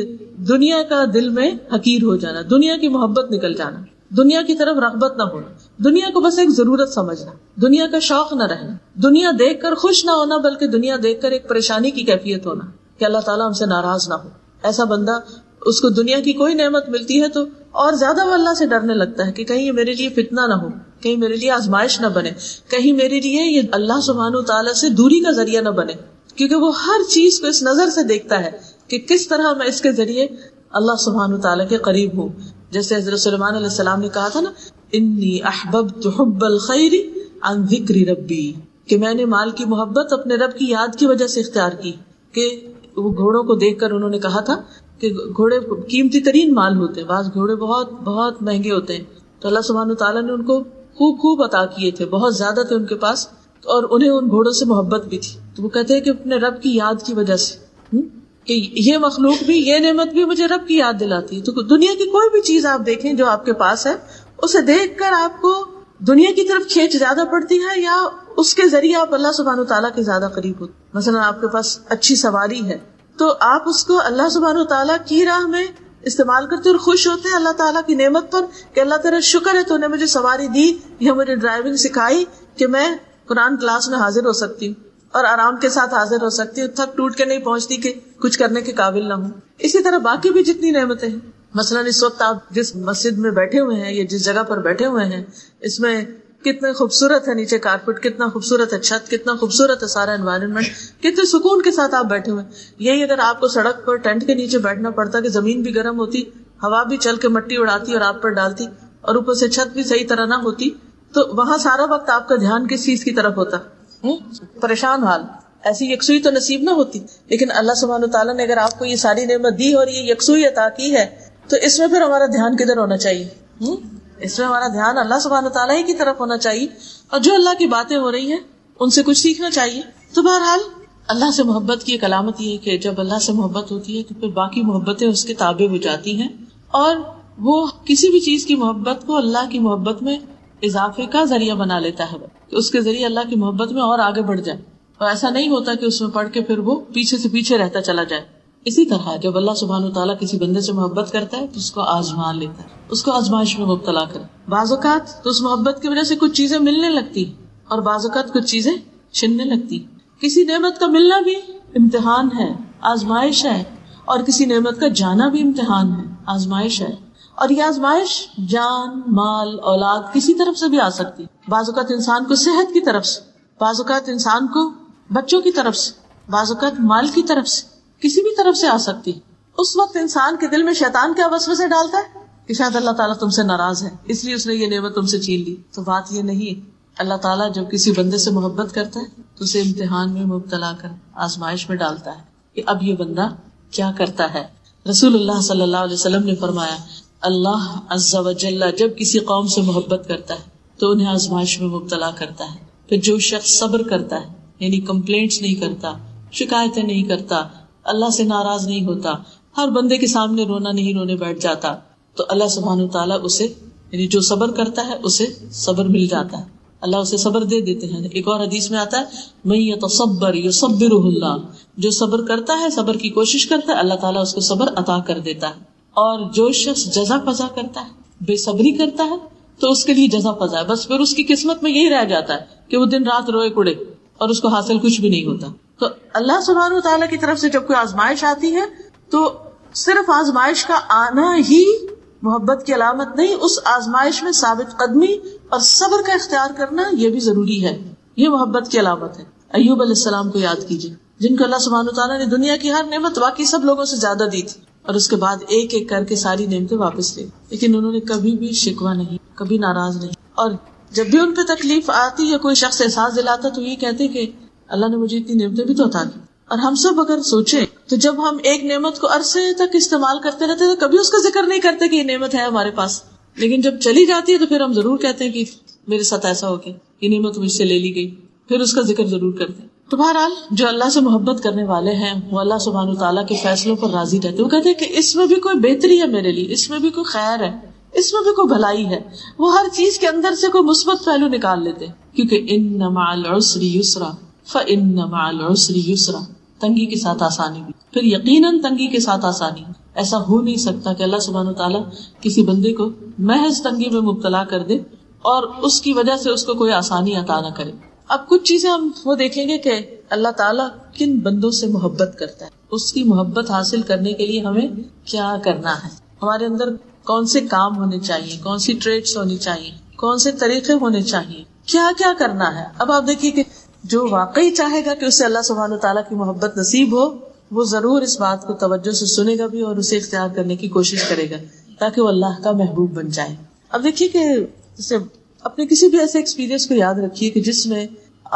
A: دنیا کا دل میں حقیر ہو جانا، دنیا کی محبت نکل جانا، دنیا کی طرف رغبت نہ ہونا، دنیا کو بس ایک ضرورت سمجھنا، دنیا کا شوق نہ رہنا، دنیا دیکھ کر خوش نہ ہونا بلکہ دنیا دیکھ کر ایک پریشانی کی کیفیت ہونا کہ اللہ تعالیٰ ہم سے ناراض نہ ہو. ایسا بندہ، اس کو دنیا کی کوئی نعمت ملتی ہے تو اور زیادہ وہ اللہ سے ڈرنے لگتا ہے کہ کہیں یہ میرے لیے فتنہ نہ ہو، کہیں میرے لیے آزمائش نہ بنے، کہیں میرے لیے یہ اللہ سبحانہ وتعالیٰ سے دوری کا ذریعہ نہ بنے. کیونکہ وہ ہر چیز کو اس نظر سے دیکھتا ہے کہ کس طرح میں اس کے ذریعے اللہ سبحانہ وتعالیٰ کے قریب ہوں. جیسے حضرت سلیمان علیہ السلام نے کہا تھا نا، انی احببت حب الخیر عن ذکر ربی، کہ میں نے مال کی محبت اپنے رب کی یاد کی وجہ سے اختیار کی. کہ وہ گھوڑوں کو دیکھ کر انہوں نے کہا تھا کہ گھوڑے قیمتی ترین مال ہوتے ہیں، بعض گھوڑے بہت بہت مہنگے ہوتے ہیں، تو اللہ سبحانہ وتعالیٰ نے ان کو خوب عطا کیے تھے، بہت زیادہ تھے ان کے پاس، اور انہیں ان گھوڑوں سے محبت بھی تھی. تو وہ کہتے ہیں کہ اپنے رب کی یاد کی وجہ سے کہ یہ مخلوق بھی، یہ نعمت بھی مجھے رب کی یاد دلاتی ہے. تو دنیا کی کوئی بھی چیز آپ دیکھیں جو آپ کے پاس ہے، اسے دیکھ کر آپ کو دنیا کی طرف کھینچ زیادہ پڑتی ہے یا اس کے ذریعے آپ اللہ سبحانہ وتعالیٰ کے زیادہ قریب ہوتے. مثلا آپ کے پاس اچھی سواری ہے تو آپ اس کو اللہ سبحانہ وتعالیٰ کی راہ میں استعمال کرتے اور خوش ہوتے ہیں اللہ تعالیٰ کی نعمت پر کہ اللہ تعالیٰ شکر ہے تو نے مجھے سواری دی یا مجھے ڈرائیونگ سکھائی کہ میں قرآن کلاس میں حاضر ہو سکتی ہوں اور آرام کے ساتھ حاضر ہو سکتی ہوں، تھک ٹوٹ کے نہیں پہنچتی کہ کچھ کرنے کے قابل نہ ہوں. اسی طرح باقی بھی جتنی نعمتیں ہیں، مثلا اس وقت آپ جس مسجد میں بیٹھے ہوئے ہیں یا جس جگہ پر بیٹھے ہوئے ہیں، اس میں کتنے خوبصورت ہے، نیچے کارپیٹ کتنا خوبصورت ہے، چھت کتنا خوبصورت ہے، سارا انوائرنمنٹ کتنے سکون کے ساتھ آپ بیٹھے ہوئے. یہی اگر آپ کو سڑک پر ٹینٹ کے نیچے بیٹھنا پڑتا کہ زمین بھی گرم ہوتی، ہوا بھی چل کے مٹی اڑاتی اور آپ پر ڈالتی، اور اوپر سے چھت بھی صحیح طرح نہ ہوتی، تو وہاں سارا وقت آپ کا دھیان کس چیز کی طرف ہوتا؟ پریشان حال. ایسی یکسوئی تو نصیب نہ ہوتی. لیکن اللہ سبحانہ وتعالیٰ نے اگر آپ کو یہ ساری نعمت دی اور یہ یکسوئی عطا کی ہے تو اس میں پھر ہمارا دھیان کدھر ہونا چاہیے؟ اس میں ہمارا دھیان اللہ سبحانہ وتعالیٰ ہی کی طرف ہونا چاہیے، اور جو اللہ کی باتیں ہو رہی ہیں ان سے کچھ سیکھنا چاہیے. تو بہرحال اللہ سے محبت کی ایک علامت یہ ہے کہ جب اللہ سے محبت ہوتی ہے تو پھر باقی محبتیں اس کے تابع ہو جاتی ہیں، اور وہ کسی بھی چیز کی محبت کو اللہ کی محبت میں اضافے کا ذریعہ بنا لیتا ہے کہ اس کے ذریعے اللہ کی محبت میں اور آگے بڑھ جائے. اور ایسا نہیں ہوتا کہ اس میں پڑھ کے پھر وہ پیچھے سے پیچھے رہتا چلا جائے. اسی طرح جب اللہ سبحانہ وتعالیٰ کسی بندے سے محبت کرتا ہے تو اس کو آزما لیتا ہے، اس کو آزمائش میں مبتلا کرے. بعض اوقات تو اس محبت کی وجہ سے کچھ چیزیں ملنے لگتی اور بعض اوقات کچھ چیزیں چھننے لگتی. کسی نعمت کا ملنا بھی امتحان ہے، آزمائش ہے، اور کسی نعمت کا جانا بھی امتحان ہے، آزمائش ہے. اور یہ آزمائش جان، مال، اولاد کسی طرف سے بھی آ سکتی. بعض اوقات انسان کو صحت کی طرف سے، بعض اوقات انسان کو بچوں کی طرف سے، بعض اوقات مال کی طرف سے، کسی بھی طرف سے آ سکتی. اس وقت انسان کے دل میں شیطان کیا وسوسے ڈالتا ہے کہ شاید اللہ تعالیٰ تم سے ناراض ہے اس لیے اس نے یہ نعمت تم سے چھین لی. تو بات یہ نہیں. اللہ تعالیٰ جب کسی بندے سے محبت کرتا ہے تو اسے امتحان میں مبتلا کر آزمائش میں ڈالتا ہے کہ اب یہ بندہ کیا کرتا ہے. رسول اللہ صلی اللہ علیہ وسلم نے فرمایا اللہ عز و جل جب کسی قوم سے محبت کرتا ہے تو انہیں آزمائش میں مبتلا کرتا ہے. پھر جو شخص صبر کرتا ہے یعنی کمپلینٹس نہیں کرتا, شکایتیں نہیں کرتا, اللہ سے ناراض نہیں ہوتا, ہر بندے کے سامنے رونا نہیں رونے بیٹھ جاتا, تو اللہ سبحانہ وتعالیٰ اسے یعنی جو صبر کرتا ہے اسے صبر مل جاتا ہے, اللہ اسے صبر دے دیتے ہیں. ایک اور حدیث میں آتا ہے من یتصبر یصبرہ اللہ, جو صبر کرتا ہے صبر کی کوشش کرتا ہے اللہ تعالیٰ اس کو صبر عطا کر دیتا ہے. اور جو شخص جزا فضا کرتا ہے بے صبری کرتا ہے تو اس کے لیے جزا فضا ہے, بس پھر اس کی قسمت میں یہی رہ جاتا ہے کہ وہ دن رات روئے کڑے اور اس کو حاصل کچھ بھی نہیں ہوتا. تو اللہ سبحانہ وتعالیٰ کی طرف سے جب کوئی آزمائش آتی ہے تو صرف آزمائش کا آنا ہی محبت کی علامت نہیں, اس آزمائش میں ثابت قدمی اور صبر کا اختیار کرنا یہ بھی ضروری ہے, یہ محبت کی علامت ہے. ایوب علیہ السلام کو یاد کیجیے جن کو اللہ سبحانہ وتعالیٰ نے دنیا کی ہر نعمت باقی سب لوگوں سے زیادہ دی تھی اور اس کے بعد ایک ایک کر کے ساری نعمتیں واپس لی, لیکن انہوں نے کبھی بھی شکوہ نہیں, کبھی ناراض نہیں. اور جب بھی ان پہ تکلیف آتی یا کوئی شخص احساس دلاتا تو یہ کہتے کہ اللہ نے مجھے اتنی نعمتیں بھی تو عطا کی. اور ہم سب اگر سوچیں تو جب ہم ایک نعمت کو عرصے تک استعمال کرتے رہتے تو کبھی اس کا ذکر نہیں کرتے کہ یہ نعمت ہے ہمارے پاس, لیکن جب چلی جاتی ہے تو پھر ہم ضرور کہتے ہیں کہ میرے ساتھ ایسا ہو گیا, یہ نعمت مجھ سے لے لی گئی, پھر اس کا ذکر ضرور کرتے ہیں. تو بہرحال جو اللہ سے محبت کرنے والے ہیں وہ اللہ سبحانہ وتعالیٰ کے فیصلوں پر راضی رہتے. وہ کہتے ہیں کہ اس میں بھی کوئی بہتری ہے میرے لیے, اس میں بھی کوئی خیر ہے, اس میں بھی کوئی بھلائی ہے. وہ ہر چیز کے اندر سے کوئی مثبت پہلو نکال لیتے ہیں, کیونکہ ان مع العسر یسرا فان مع العسر یسرا, تنگی کے ساتھ آسانی بھی, پھر یقیناً تنگی کے ساتھ آسانی. ایسا ہو نہیں سکتا کہ اللہ سبحانہ وتعالیٰ کسی بندے کو محض تنگی میں مبتلا کر دے اور اس کی وجہ سے اس کو کوئی آسانی عطا نہ کرے. اب کچھ چیزیں ہم وہ دیکھیں گے کہ اللہ تعالیٰ کن بندوں سے محبت کرتا ہے, اس کی محبت حاصل کرنے کے لیے ہمیں کیا کرنا ہے, ہمارے اندر کون سے کام ہونے چاہیے, کون سی ٹریٹس ہونی چاہیے, کون سے طریقے ہونے چاہیے, کیا کیا کرنا ہے. اب آپ دیکھیے کہ جو واقعی چاہے گا کہ اسے اللہ سبحانہ وتعالیٰ کی محبت نصیب ہو وہ ضرور اس بات کو توجہ سے سنے گا بھی اور اسے اختیار کرنے کی کوشش کرے گا تاکہ وہ اللہ کا محبوب بن جائے. اب دیکھیے کہ جیسے اپنے کسی بھی ایسے ایکسپیرینس کو یاد رکھیے کہ جس میں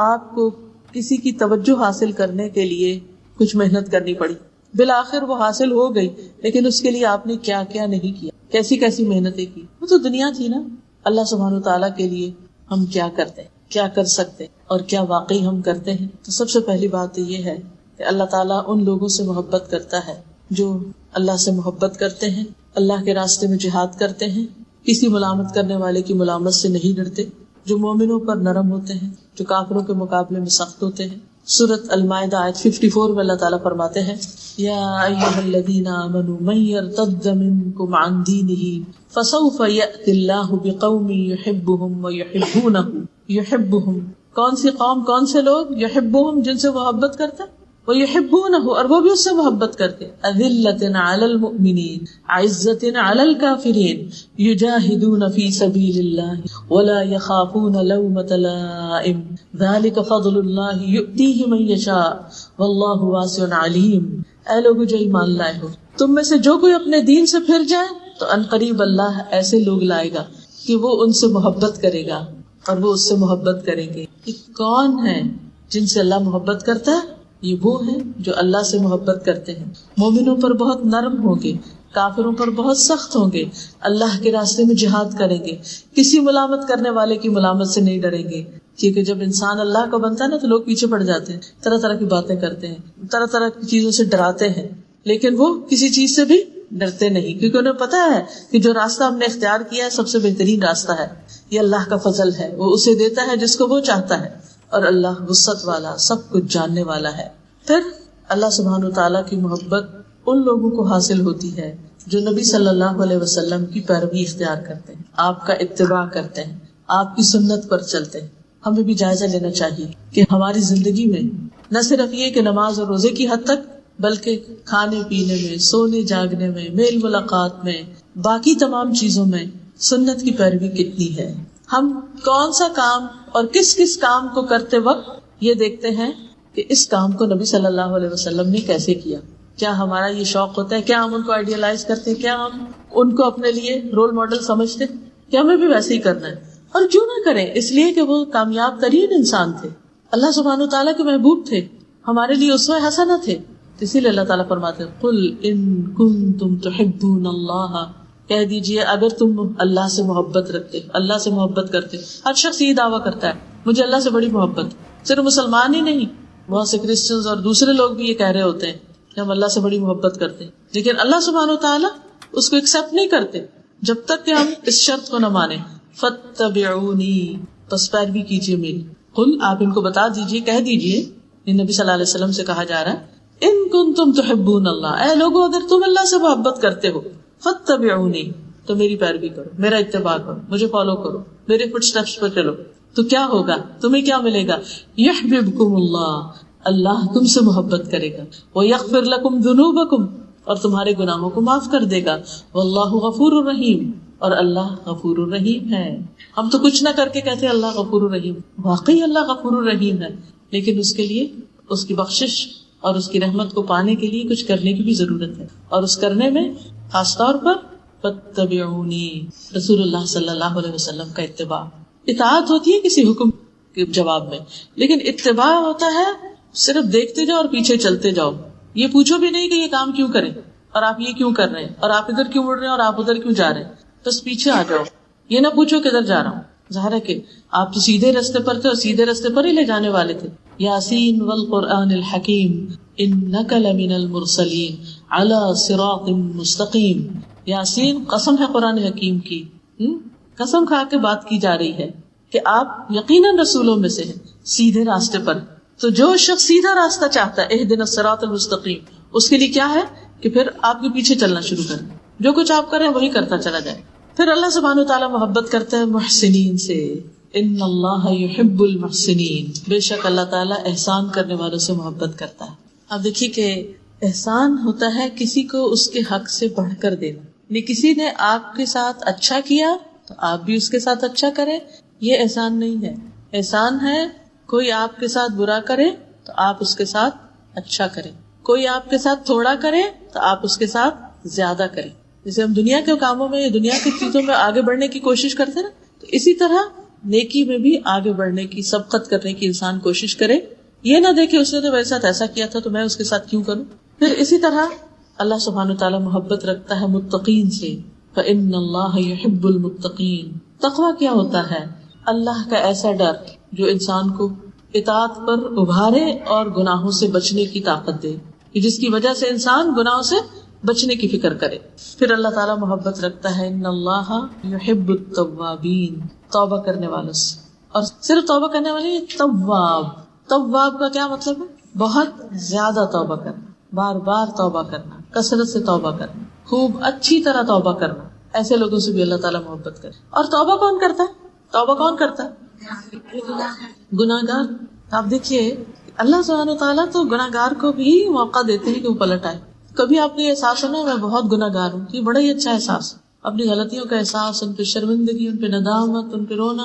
A: آپ کو کسی کی توجہ حاصل کرنے کے لیے کچھ محنت کرنی پڑی, بالآخر وہ حاصل ہو گئی, لیکن اس کے لیے آپ نے کیا کیا نہیں کیا, کیسی کیسی محنتیں کی. وہ تو دنیا تھی نا. اللہ سبحانہ وتعالیٰ کے لیے ہم کیا کرتے ہیں, کیا کر سکتے ہیں اور کیا واقعی ہم کرتے ہیں. تو سب سے پہلی بات تو یہ ہے کہ اللہ تعالیٰ ان لوگوں سے محبت کرتا ہے جو اللہ سے محبت کرتے ہیں, اللہ کے راستے میں جہاد کرتے ہیں, کسی ملامت کرنے والے کی ملامت سے نہیں ڈرتے, جو مومنوں پر نرم ہوتے ہیں, جو کافروں کے مقابلے میں سخت ہوتے ہیں. سورۃ المائدہ آیت 54 میں اللہ تعالیٰ فرماتے ہیں یا ایھا الذین آمنوا من یرتد منکم عن دینہ فسوف یأتی اللہ بقوم یحبهم ویحبونہ. یحبهم کون سی قوم, کون سے لوگ, یحبهم جن سے محبت کرتا, ویحبونہ اور وہ بھی اس سے محبت کرتے, اذلۃ علی المؤمنین عزۃ علی الکافرین یجاہدون فی سبیل اللہ ولا یخافون لومۃ لائم ذلک فضل اللہ یؤتیہ من یشاء واللہ واسع علیم. اے لوگو جو ایمان لائے ہو, تم میں سے جو کوئی اپنے دین سے پھر جائے تو عنقریب اللہ ایسے لوگ لائے گا کہ وہ ان سے محبت کرے گا اور وہ اس سے محبت کریں گے. کہ کون ہے جن سے اللہ محبت کرتا ہے؟ یہ وہ ہیں جو اللہ سے محبت کرتے ہیں, مومنوں پر بہت نرم ہوں گے, کافروں پر بہت سخت ہوں گے, اللہ کے راستے میں جہاد کریں گے, کسی ملامت کرنے والے کی ملامت سے نہیں ڈریں گے. کیونکہ جب انسان اللہ کا بنتا ہے نا تو لوگ پیچھے پڑ جاتے ہیں, طرح طرح کی باتیں کرتے ہیں, طرح طرح کی چیزوں سے ڈراتے ہیں, لیکن وہ کسی چیز سے بھی ڈرتے نہیں, کیونکہ انہیں پتا ہے کہ جو راستہ ہم نے اختیار کیا ہے سب سے بہترین راستہ ہے, یہ اللہ کا فضل ہے, وہ اسے دیتا ہے جس کو وہ چاہتا ہے, اور اللہ وسعت والا سب کچھ جاننے والا ہے. پھر اللہ سبحانہ وتعالیٰ کی محبت ان لوگوں کو حاصل ہوتی ہے جو نبی صلی اللہ علیہ وسلم کی پیروی اختیار کرتے ہیں, آپ کا اتباع کرتے ہیں, آپ کی سنت پر چلتے ہیں. ہمیں بھی جائزہ لینا چاہیے کہ ہماری زندگی میں نہ صرف یہ کہ نماز اور روزے کی حد تک, بلکہ کھانے پینے میں, سونے جاگنے میں, میل ملاقات میں, باقی تمام چیزوں میں سنت کی پیروی کتنی ہے. ہم کون سا کام اور کس کس کام کو کرتے وقت یہ دیکھتے ہیں کہ اس کام کو نبی صلی اللہ علیہ وسلم نے کیسے کیا, کیا ہمارا یہ شوق ہوتا ہے, کیا ہم ان کو آئیڈیلائز کرتے ہیں, کیا ہم ان کو اپنے لیے رول ماڈل سمجھتے ہیں, کیا ہمیں بھی ویسے ہی کرنا ہے. اور کیوں نہ کریں, اس لیے کہ وہ کامیاب ترین انسان تھے, اللہ سبحانہ وتعالیٰ کے محبوب تھے, ہمارے لیے اسوہ حسنہ تھے. اسی لیے اللہ تعالیٰ فرماتے ہیں قل ان کنتم تحبون اللہ، کہہ دیجئے اگر تم اللہ سے محبت رکھتے، اللہ سے محبت کرتے. ہر شخص یہ دعویٰ کرتا ہے مجھے اللہ سے بڑی محبت. صرف مسلمان ہی نہیں، بہت سے کرسچنز اور دوسرے لوگ بھی یہ کہہ رہے ہوتے ہیں کہ ہم اللہ سے بڑی محبت کرتے ہیں، لیکن اللہ سبحانہ وتعالیٰ اس کو ایکسپٹ نہیں کرتے جب تک کہ ہم اس شرط کو نہ مانیں. فاتبعونی، پس پیروی کیجیے میری. قل، آپ ان کو بتا دیجیے، کہہ دیجیے، نبی صلی اللہ علیہ وسلم سے کہا جا رہا ہے، ان کنتم تحبون اللہ، اے لوگو اگر تم اللہ سے محبت کرتے ہو، فاتبعونی، تو میری پیروی کرو، میرا اتباع کرو، مجھے فالو کرو، میرے فٹ سٹیپس پر چلو. تو کیا ہوگا، تمہیں کیا ملے گا؟ یحببکم اللہ، اللہ تم سے محبت کرے گا. ویغفر لکم ذنوبکم، اور تمہارے گناہوں کو معاف کر دے گا. واللہ غفور الرحیم، اور اللہ غفور الرحیم ہے. ہم تو کچھ نہ کر کے کہتے ہیں اللہ غفور الرحیم، واقعی اللہ غفور الرحیم ہے، لیکن اس کے لیے اس کی بخشش اور اس کی رحمت کو پانے کے لیے کچھ کرنے کی بھی ضرورت ہے. اور اس کرنے میں خاص طور پر فاتبعونی، رسول اللہ صلی اللہ علیہ وسلم کا اتباع. اطاعت ہوتی ہے کسی حکم کے جواب میں، لیکن اتباع ہوتا ہے صرف دیکھتے جاؤ اور پیچھے چلتے جاؤ. یہ پوچھو بھی نہیں کہ یہ کام کیوں کریں، اور آپ یہ کیوں کر رہے ہیں، اور آپ ادھر کیوں مڑ رہے ہیں، اور آپ ادھر کیوں جا رہے ہیں. بس پیچھے آ جاؤ، یہ نہ پوچھو کدھر جا رہا ہوں. ظاہر ہے کہ آپ تو سیدھے راستے پر تھے اور سیدھے راستے پر ہی لے جانے والے تھے. یاسین والقرآن الحکیم انک لمن المرسلین علی صراط مستقیم. یاسین قسم ہے قرآن حکیم کی، قسم کھا کے بات کی جا رہی ہے کہ آپ یقیناً رسولوں میں سے ہیں، سیدھے راستے پر. تو جو شخص سیدھا راستہ چاہتا ہے، اہدنا الصراط المستقیم، اس کے لیے کیا ہے کہ پھر آپ کے پیچھے چلنا شروع کریں، جو کچھ آپ کریں وہی کرتا چلا جائے. پھر اللہ سبحانہ وتعالیٰ محبت کرتا ہے محسنین سے. ان اللہ یحب المحسنین، بے شک اللہ تعالیٰ احسان کرنے والوں سے محبت کرتا ہے. اب دیکھیے کہ احسان ہوتا ہے کسی کو اس کے حق سے بڑھ کر دینا. یعنی کسی نے آپ کے ساتھ اچھا کیا تو آپ بھی اس کے ساتھ اچھا کریں، یہ احسان نہیں ہے. احسان ہے کوئی آپ کے ساتھ برا کرے تو آپ اس کے ساتھ اچھا کریں، کوئی آپ کے ساتھ تھوڑا کرے تو آپ اس کے ساتھ زیادہ کریں. جیسے ہم دنیا کے کاموں میں، دنیا کی چیزوں میں آگے بڑھنے کی کوشش کرتے نا، تو اسی طرح نیکی میں بھی آگے بڑھنے کی، سبقت کرنے کی انسان کوشش کرے. یہ نہ دیکھے اس نے تو میرے ساتھ ایسا کیا تھا تو میں اس کے ساتھ کیوں کروں. پھر اسی طرح اللہ سبحانہ وتعالیٰ محبت رکھتا ہے متقین سے. فإن اللہ یحب المتقین. تقویٰ کیا ہوتا ہے؟ اللہ کا ایسا ڈر جو انسان کو اطاعت پر ابھارے اور گناہوں سے بچنے کی طاقت دے، جس کی وجہ سے انسان گناہوں سے بچنے کی فکر کرے. پھر اللہ تعالیٰ محبت رکھتا ہے ان اللہ یحب التوابین، توبہ کرنے والوں سے. اور صرف توبہ کرنے والے، تواب، تواب کا کیا مطلب ہے؟ بہت زیادہ توبہ کرنا، بار بار توبہ کرنا، کثرت سے توبہ کرنا، خوب اچھی طرح توبہ کرنا. ایسے لوگوں سے بھی اللہ تعالیٰ محبت کرے. اور توبہ کون کرتا ہے؟ توبہ کون کرتا ہے؟ گناہگار. آپ دیکھیے اللہ سبحانہ وتعالیٰ تو گناہگار کو بھی موقع دیتے ہیں کہ وہ پلٹ آئے. کبھی آپ نے یہ احساس ہونا میں بہت گناہگار ہوں، یہ بڑا ہی اچھا احساس، اپنی غلطیوں کا احساس، ان پہ شرمندگی، ان پہ ندامت، ان پہ رونا،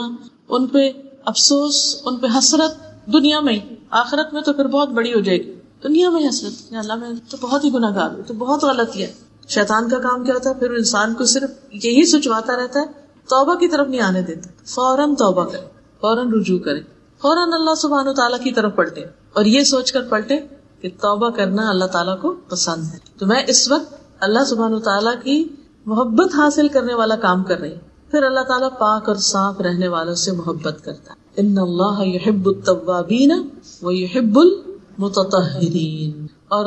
A: ان پہ افسوس، ان پہ حسرت. دنیا میں، آخرت میں تو پھر بہت بڑی ہو جائے گی. دنیا میں حسرت کہ اللہ میں تو بہت ہی گناہگار ہوں، تو بہت غلطی ہے. شیطان کا کام کیا ہوتا ہے؟ پھر انسان کو صرف یہی سوچواتا رہتا ہے، توبہ کی طرف نہیں آنے دیتا. فوراً توبہ کرے، فوراً رجوع کرے، فوراً اللہ سبحانہ وتعالیٰ کی طرف پلٹے، اور یہ سوچ کر پلٹے کہ توبہ کرنا اللہ تعالیٰ کو پسند ہے. تو میں اس وقت اللہ سبحانہ وتعالیٰ کی محبت حاصل کرنے والا کام کر رہی ہوں. پھر اللہ تعالیٰ پاک اور صاف رہنے والوں سے محبت کرتا ہے. ان اللہ یحب التوابین ویحب المتطہرین. اور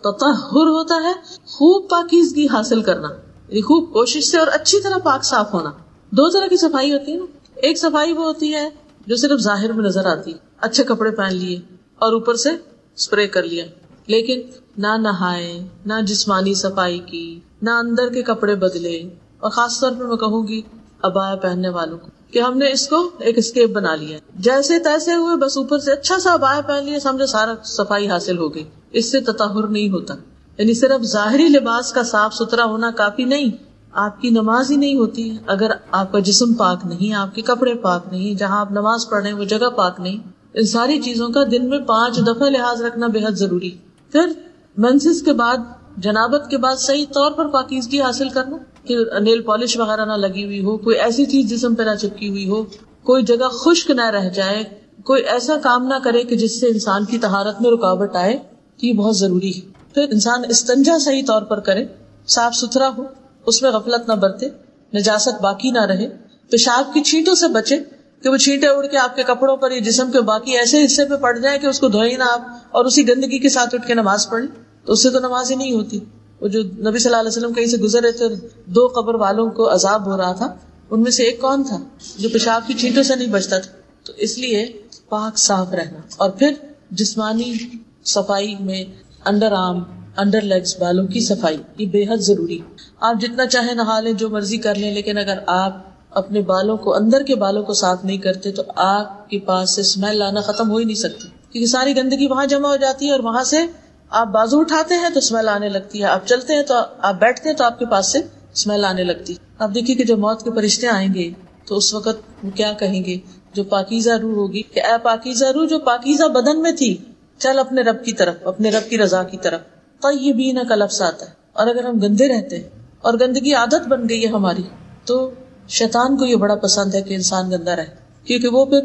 A: تطہر ہوتا ہے خوب پاکیزگی حاصل کرنا، یعنی خوب کوشش سے اور اچھی طرح پاک صاف ہونا. دو طرح کی صفائی ہوتی ہے نا. ایک صفائی وہ ہوتی ہے جو صرف ظاہر میں نظر آتی، اچھے کپڑے پہن لیے اور اوپر سے اسپرے کر لیا، لیکن نہ نہائے، نہ جسمانی صفائی کی، نہ اندر کے کپڑے بدلے. اور خاص طور پر میں کہوں گی عبایا پہننے والوں کو کہ ہم نے اس کو ایک اسکیپ بنا لیا، جیسے تیسے ہوئے بس اوپر سے اچھا سا عبایا پہن لیا، سمجھے سارا صفائی حاصل ہو گئی. اس سے تطہر نہیں ہوتا. یعنی صرف ظاہری لباس کا صاف ستھرا ہونا کافی نہیں. آپ کی نماز ہی نہیں ہوتی اگر آپ کا جسم پاک نہیں، آپ کے کپڑے پاک نہیں، جہاں آپ نماز پڑھ رہے ہیں وہ جگہ پاک نہیں. ان ساری چیزوں کا دن میں 5 دفعہ لحاظ رکھنا بے حد ضروری. پھر منسس کے بعد، جنابت کے بعد صحیح طور پر پاکیزگی حاصل کرنا کہ نیل پالش وغیرہ نہ لگی ہوئی ہو، کوئی ایسی چیز جسم پہ نہ چپکی ہوئی ہو، کوئی جگہ خشک نہ رہ جائے، کوئی ایسا کام نہ کرے کہ جس سے انسان کی طہارت میں رکاوٹ آئے. یہ بہت ضروری ہے. پھر انسان استنجا صحیح طور پر کرے، صاف ستھرا ہو، اس میں غفلت نہ برتے، نجاست باقی نہ رہے، پیشاب کی چھینٹوں سے بچے کہ وہ چھینٹیں اڑ کے آپ کے کپڑوں پر یا جسم کے باقی ایسے حصے پہ پڑ جائے کہ اس کو دھوئے نہ آپ اور اسی گندگی کے ساتھ اٹھ کے نماز پڑھ لیں، تو اس سے تو نماز ہی نہیں ہوتی. وہ جو نبی صلی اللہ علیہ وسلم کہیں سے گزرے تھے، 2 قبر والوں کو عذاب ہو رہا تھا، ان میں سے ایک کون تھا جو پیشاب کی چھینٹوں سے نہیں بچتا تھا. تو اس لیے پاک صاف رہنا. اور پھر جسمانی صفائی میں انڈر آرم، انڈر لیگز، بالوں کی صفائی، یہ بے حد ضروری. آپ جتنا چاہے نہا لیں، جو مرضی کر لیں، لیکن اگر آپ اپنے بالوں کو، اندر کے بالوں کو صاف نہیں کرتے تو آپ کے پاس سے اسمیل آنا ختم ہو ہی نہیں سکتی، کیونکہ ساری گندگی وہاں جمع ہو جاتی ہے اور وہاں سے آپ بازو اٹھاتے ہیں تو اسمیل آنے لگتی ہے، آپ چلتے ہیں تو آپ بیٹھتے ہیں تو آپ کے پاس سے اسمیل آنے لگتی. آپ دیکھیے کہ جب موت کے فرشتے آئیں گے تو اس وقت وہ کیا کہیں گے؟ جو پاکیزہ روح ہوگی کہ اے پاکیزہ روح جو پاکیزہ بدن میں تھی، چل اپنے رب کی طرف، اپنے رب کی رضا کی طرف. طیبین کا لفظ آتا ہے. اور اگر ہم گندے رہتے ہیں اور گندگی عادت بن گئی ہے ہماری، تو شیطان کو یہ بڑا پسند ہے کہ انسان گندا رہے، کیونکہ وہ پھر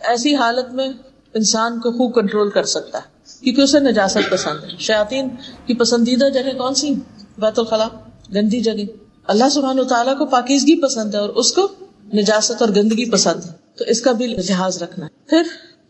A: ایسی حالت میں انسان کو خوب کنٹرول کر سکتا ہے، کیونکہ اسے نجاست پسند ہے. شیاطین کی پسندیدہ جگہ کون سی؟ بیت الخلاء، گندی جگہ. اللہ سبحانہ وتعالیٰ کو پاکیزگی پسند ہے اور اس کو نجاست اور گندگی پسند ہے، تو اس کا بھی لحاظ رکھنا ہے. پھر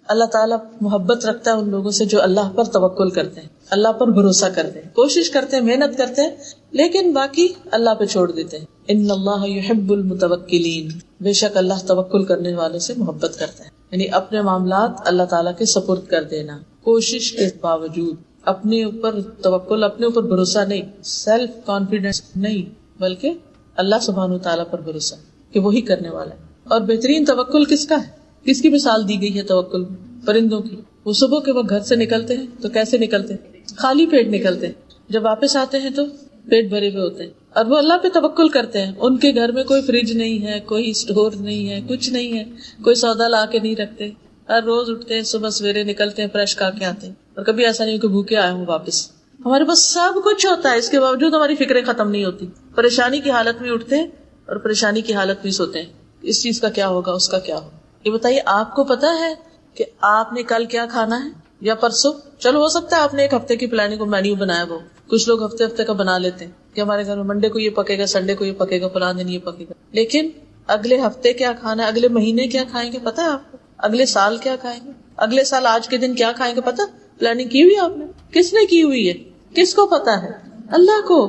A: اللہ تعالیٰ محبت رکھتا ہے ان لوگوں سے جو اللہ پر توکل کرتے ہیں، اللہ پر بھروسہ کرتے ہیں، کوشش کرتے ہیں، محنت کرتے ہیں، لیکن باقی اللہ پہ چھوڑ دیتے ہیں. ان اللہ یحب المتوکلین، بے شک اللہ توکل کرنے والوں سے محبت کرتا ہے. یعنی اپنے معاملات اللہ تعالیٰ کے سپرد کر دینا، کوشش کے باوجود. اپنے اوپر توکل، اپنے اوپر بھروسہ نہیں، سیلف کانفیڈنس نہیں، بلکہ اللہ سبحانہ تعالیٰ پر بھروسہ کہ وہی کرنے والا ہے. اور بہترین توکل کس کا ہے؟ کس کی مثال دی گئی ہے توکل؟ پرندوں کی. وہ صبح کے وقت گھر سے نکلتے ہیں تو کیسے نکلتے ہیں؟ خالی پیٹ نکلتے ہیں. جب واپس آتے ہیں تو پیٹ بھرے ہوئے ہوتے ہیں، اور وہ اللہ پہ توکل کرتے ہیں. ان کے گھر میں کوئی فریج نہیں ہے، کوئی اسٹور نہیں ہے، کچھ نہیں ہے، کوئی سودا لا کے نہیں رکھتے. ہر روز اٹھتے ہیں، صبح سویرے نکلتے ہیں، فریش کھا کے آتے ہیں، اور کبھی ایسا نہیں کہ بھوکے آئے ہوں واپس. ہمارے پاس سب کچھ ہوتا ہے، اس کے باوجود ہماری فکریں ختم نہیں ہوتی. پریشانی کی حالت میں اٹھتے ہیں اور پریشانی کی حالت میں سوتے ہیں. اس چیز کا کیا ہوگا، اس کا کیا ہوگا. یہ بتائیے، آپ کو پتا ہے کہ آپ نے کل کیا کھانا ہے یا پرسوں؟ چلو ہو سکتا ہے آپ نے ایک ہفتے کی پلاننگ کو مینیو بنایا، وہ کچھ لوگ ہفتے ہفتے کا بنا لیتے ہیں کہ ہمارے گھر میں منڈے کو یہ پکے گا، سنڈے کو یہ پکے گا، فلاں دن یہ پکے گا. لیکن اگلے ہفتے کیا کھانا ہے، اگلے مہینے کیا کھائیں گے پتا ہے آپ کو؟ اگلے سال کیا کھائیں گے، اگلے سال آج کے دن کیا کھائیں گے پتا؟ پلاننگ کی ہوئی آپ نے؟ کس نے کی ہوئی ہے؟ کس کو پتا ہے؟ اللہ کو.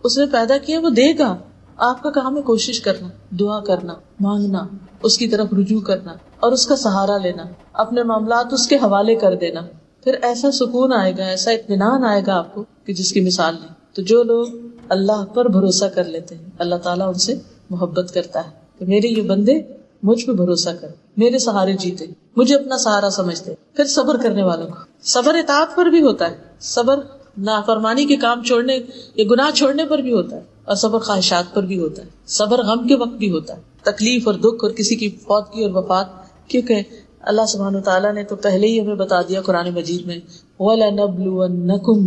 A: اس نے پیدا کیا، وہ دے گا. آپ کا کام ہے کوشش کرنا، دعا کرنا، مانگنا، اس کی طرف رجوع کرنا اور اس کا سہارا لینا، اپنے معاملات اس کے حوالے کر دینا. پھر ایسا سکون آئے گا، ایسا اطمینان آئے گا آپ کو کہ جس کی مثال نہیں. تو جو لوگ اللہ پر بھروسہ کر لیتے ہیں، اللہ تعالیٰ ان سے محبت کرتا ہے کہ میرے یہ بندے مجھ پہ بھروسہ کر، میرے سہارے جیتے، مجھے اپنا سہارا سمجھتے. پھر صبر کرنے والوں کو صبر اطاعت پر بھی ہوتا ہے، صبر نافرمانی کے کام چھوڑنے یا گناہ چھوڑنے پر بھی ہوتا ہے، اور صبر خواہشات پر بھی ہوتا ہے. صبر غم کے وقت بھی ہوتا ہے، تکلیف اور دکھ اور کسی کی فوتگی اور وفات. کیونکہ اللہ سبحانہ وتعالیٰ نے تو پہلے ہی ہمیں بتا دیا قرآن مجید میں، وَلَنَبْلُوَنَّكُمْ،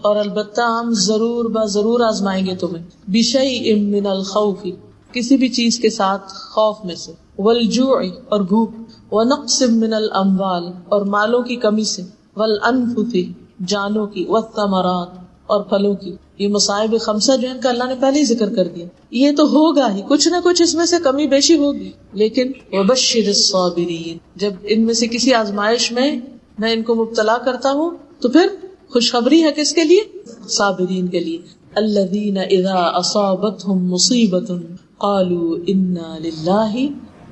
A: اور البتہ ہم ضرور آزمائیں گے تمہیں، بِشَيْءٍ مِّنَ الْخَوْفِ، کسی بھی چیز کے ساتھ خوف میں سے، وَالْجُوعِ، اور بھوک، وَنَقْصٍ مِّنَ الْأَمْوَالِ، اور مالوں کی کمی سے، وَالْأَنفُسِ، جانوں کی، وَالثَّمَرَاتِ، اور پھلوں کی. یہ مصائب خمسہ جو ان کا اللہ نے پہلے ہی ذکر کر دیا. یہ تو ہوگا ہی، کچھ نہ کچھ اس میں سے کمی بیشی ہوگی. لیکن وَبَشِّرِ الصَّابِرِينَ، جب ان میں سے کسی آزمائش میں میں ان کو مبتلا کرتا ہوں تو پھر خوشخبری ہے کس کے لیے؟ صابرین کے لیے. الَّذِينَ إِذَا أَصَابَتْهُمْ مُصِيبَةٌ قَالُوا إِنَّا لِلَّهِ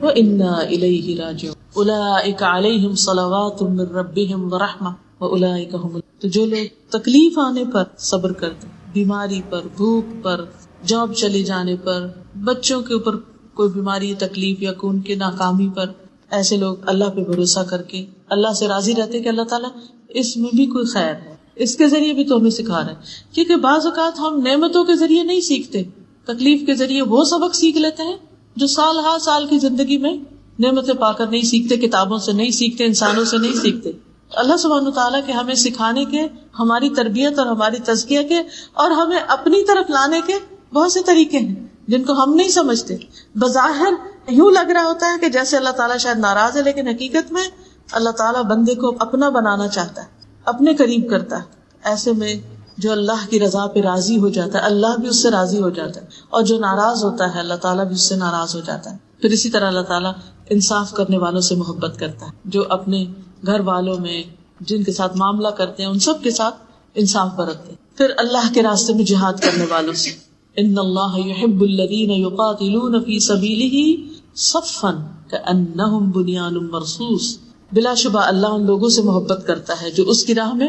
A: وَإِنَّا إِلَيْهِ رَاجِعُونَ أُولَئِكَ عَلَيْهِمْ صَلَوَاتٌ مِّن رَّبِّهِمْ وَرَحْمَةٌ وَأُولَئِكَ هُمُ. تو جو لوگ تکلیف آنے پر صبر کرتے، بیماری پر، بھوک پر، جاب چلے جانے پر، بچوں کے اوپر کوئی بیماری، تکلیف یا ان کے ناکامی پر، ایسے لوگ اللہ پہ بھروسہ کر کے اللہ سے راضی رہتے کہ اللہ تعالیٰ اس میں بھی کوئی خیر ہے، اس کے ذریعے بھی تو ہمیں سکھا رہا ہے. کیونکہ بعض اوقات ہم نعمتوں کے ذریعے نہیں سیکھتے، تکلیف کے ذریعے وہ سبق سیکھ لیتے ہیں جو سال ہر سال کی زندگی میں نعمتیں پا کر نہیں سیکھتے، کتابوں سے نہیں سیکھتے، انسانوں سے نہیں سیکھتے. اللہ سبحانہ تعالیٰ کے ہمیں سکھانے کے، ہماری تربیت اور ہماری تزکیہ کے اور ہمیں اپنی طرف لانے کے بہت سے طریقے ہیں جن کو ہم نہیں سمجھتے. بظاہر یوں لگ رہا ہوتا ہے کہ جیسے اللہ تعالیٰ شاید ناراض ہے، لیکن حقیقت میں اللہ تعالیٰ بندے کو اپنا بنانا چاہتا ہے، اپنے قریب کرتا ہے. ایسے میں جو اللہ کی رضا پہ راضی ہو جاتا ہے اللہ بھی اس سے راضی ہو جاتا ہے، اور جو ناراض ہوتا ہے اللہ تعالیٰ بھی اس سے ناراض ہو جاتا ہے. پھر اسی طرح اللہ تعالیٰ انصاف کرنے والوں سے محبت کرتا ہے، جو اپنے گھر والوں میں جن کے ساتھ معاملہ کرتے ہیں ان سب کے ساتھ انصاف برتتے ہیں. پھر اللہ کے راستے میں جہاد کرنے والوں سے، ان اللہ یحب الذین یقاتلون فی سبیلہ صفا کأنہم بنیان مرصوص. بلا شبہ اللہ ان لوگوں سے محبت کرتا ہے جو اس کی راہ میں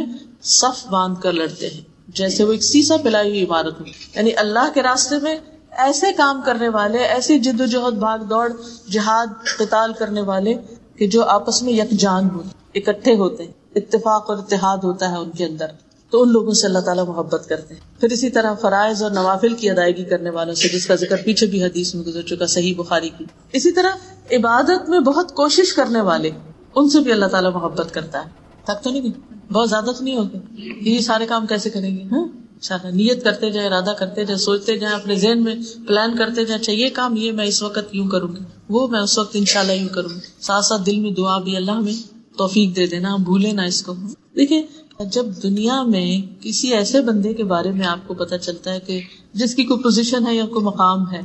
A: صف باندھ کر لڑتے ہیں، جیسے وہ ایک سیسا پلائی ہوئی عمارت میں. یعنی اللہ کے راستے میں ایسے کام کرنے والے، ایسی جد و جہد، بھاگ دوڑ، جہاد، قتال کرنے والے کہ جو آپس میں یکجان ہو، اکٹھے ہوتے ہیں، اتفاق اور اتحاد ہوتا ہے ان کے اندر، تو ان لوگوں سے اللہ تعالیٰ محبت کرتے ہیں. پھر اسی طرح فرائض اور نوافل کی ادائیگی کرنے والوں سے، جس کا ذکر پیچھے بھی حدیث میں گزر چکا صحیح بخاری کی. اسی طرح عبادت میں بہت کوشش کرنے والے، ان سے بھی اللہ تعالیٰ محبت کرتا ہے. تھک تو نہیں گئی؟ بہت زیادہ تو نہیں ہوگی؟ یہ سارے کام کیسے کریں گے؟ ہاں انشاءاللہ نیت کرتے جائیں، ارادہ کرتے جائیں، سوچتے جائیں، اپنے ذہن میں پلان کرتے جائیں. اچھا یہ کام یہ میں اس وقت یوں کروں گی، وہ میں اس وقت انشاءاللہ یوں کروں گی. ساتھ ساتھ دل میں دعا بھی، اللہ ہمیں توفیق دے دینا، ہم بھولے نہ اس کو. دیکھیں جب دنیا میں کسی ایسے بندے کے بارے میں آپ کو پتہ چلتا ہے کہ جس کی کوئی پوزیشن ہے یا کوئی مقام ہے،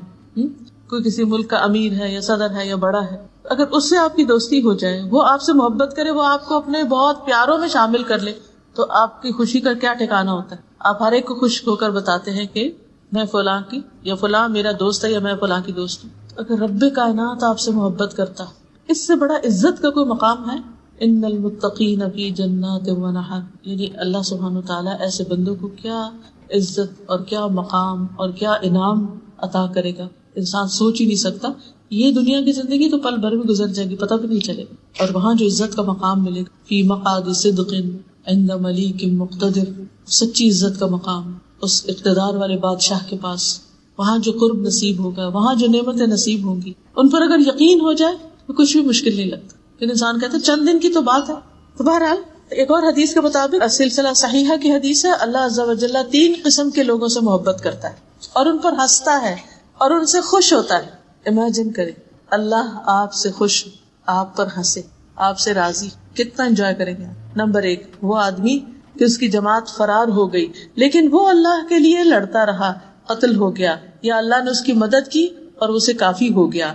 A: کوئی کسی ملک کا امیر ہے یا صدر ہے یا بڑا ہے، اگر اس سے آپ کی دوستی ہو جائے، وہ آپ سے محبت کرے، وہ آپ کو اپنے بہت پیاروں میں شامل کر لے، تو آپ کی خوشی کا کیا ٹھکانہ ہوتا ہے. آپ ہر ایک کو خوش ہو کر بتاتے ہیں کہ میں فلاں کی یا فلاں میرا دوست ہے یا میں فلاں کی دوست ہوں. اگر رب کائنات آپ سے محبت کرتا، اس سے بڑا عزت کا کوئی مقام ہے؟ ان المتقین فی جنات و نہر. یعنی اللہ سبحانہ وتعالیٰ ایسے بندوں کو کیا عزت اور کیا مقام اور کیا انعام عطا کرے گا، انسان سوچ ہی نہیں سکتا. یہ دنیا کی زندگی تو پل بھر میں گزر جائے گی، پتہ بھی نہیں چلے گا. اور وہاں جو عزت کا مقام ملے گا، فی مقعد صدق عند ملیک مقتدر، سچی عزت کا مقام اس اقتدار والے بادشاہ کے پاس، وہاں جو قرب نصیب ہوگا، وہاں جو نعمتیں نصیب ہوں گی، ان پر اگر یقین ہو جائے تو کچھ بھی مشکل نہیں لگتا. پھر انسان کہتا ہے چند دن کی تو بات ہے. تو بہرحال ایک اور حدیث کے مطابق سلسلہ صحیحہ کی حدیث ہے، اللہ عز و جل 3 قسم کے لوگوں سے محبت کرتا ہے اور ان پر ہنستا ہے اور ان سے خوش ہوتا ہے. امیجن کریں اللہ آپ سے خوش، آپ پر ہنسے، آپ سے راضی، کتنا انجوائے کریں گے. نمبر 1 وہ آدمی کہ اس کی جماعت فرار ہو گئی لیکن وہ اللہ کے لیے لڑتا رہا، قتل ہو گیا، یا اللہ نے اس کی مدد کی اور اسے کافی ہو گیا.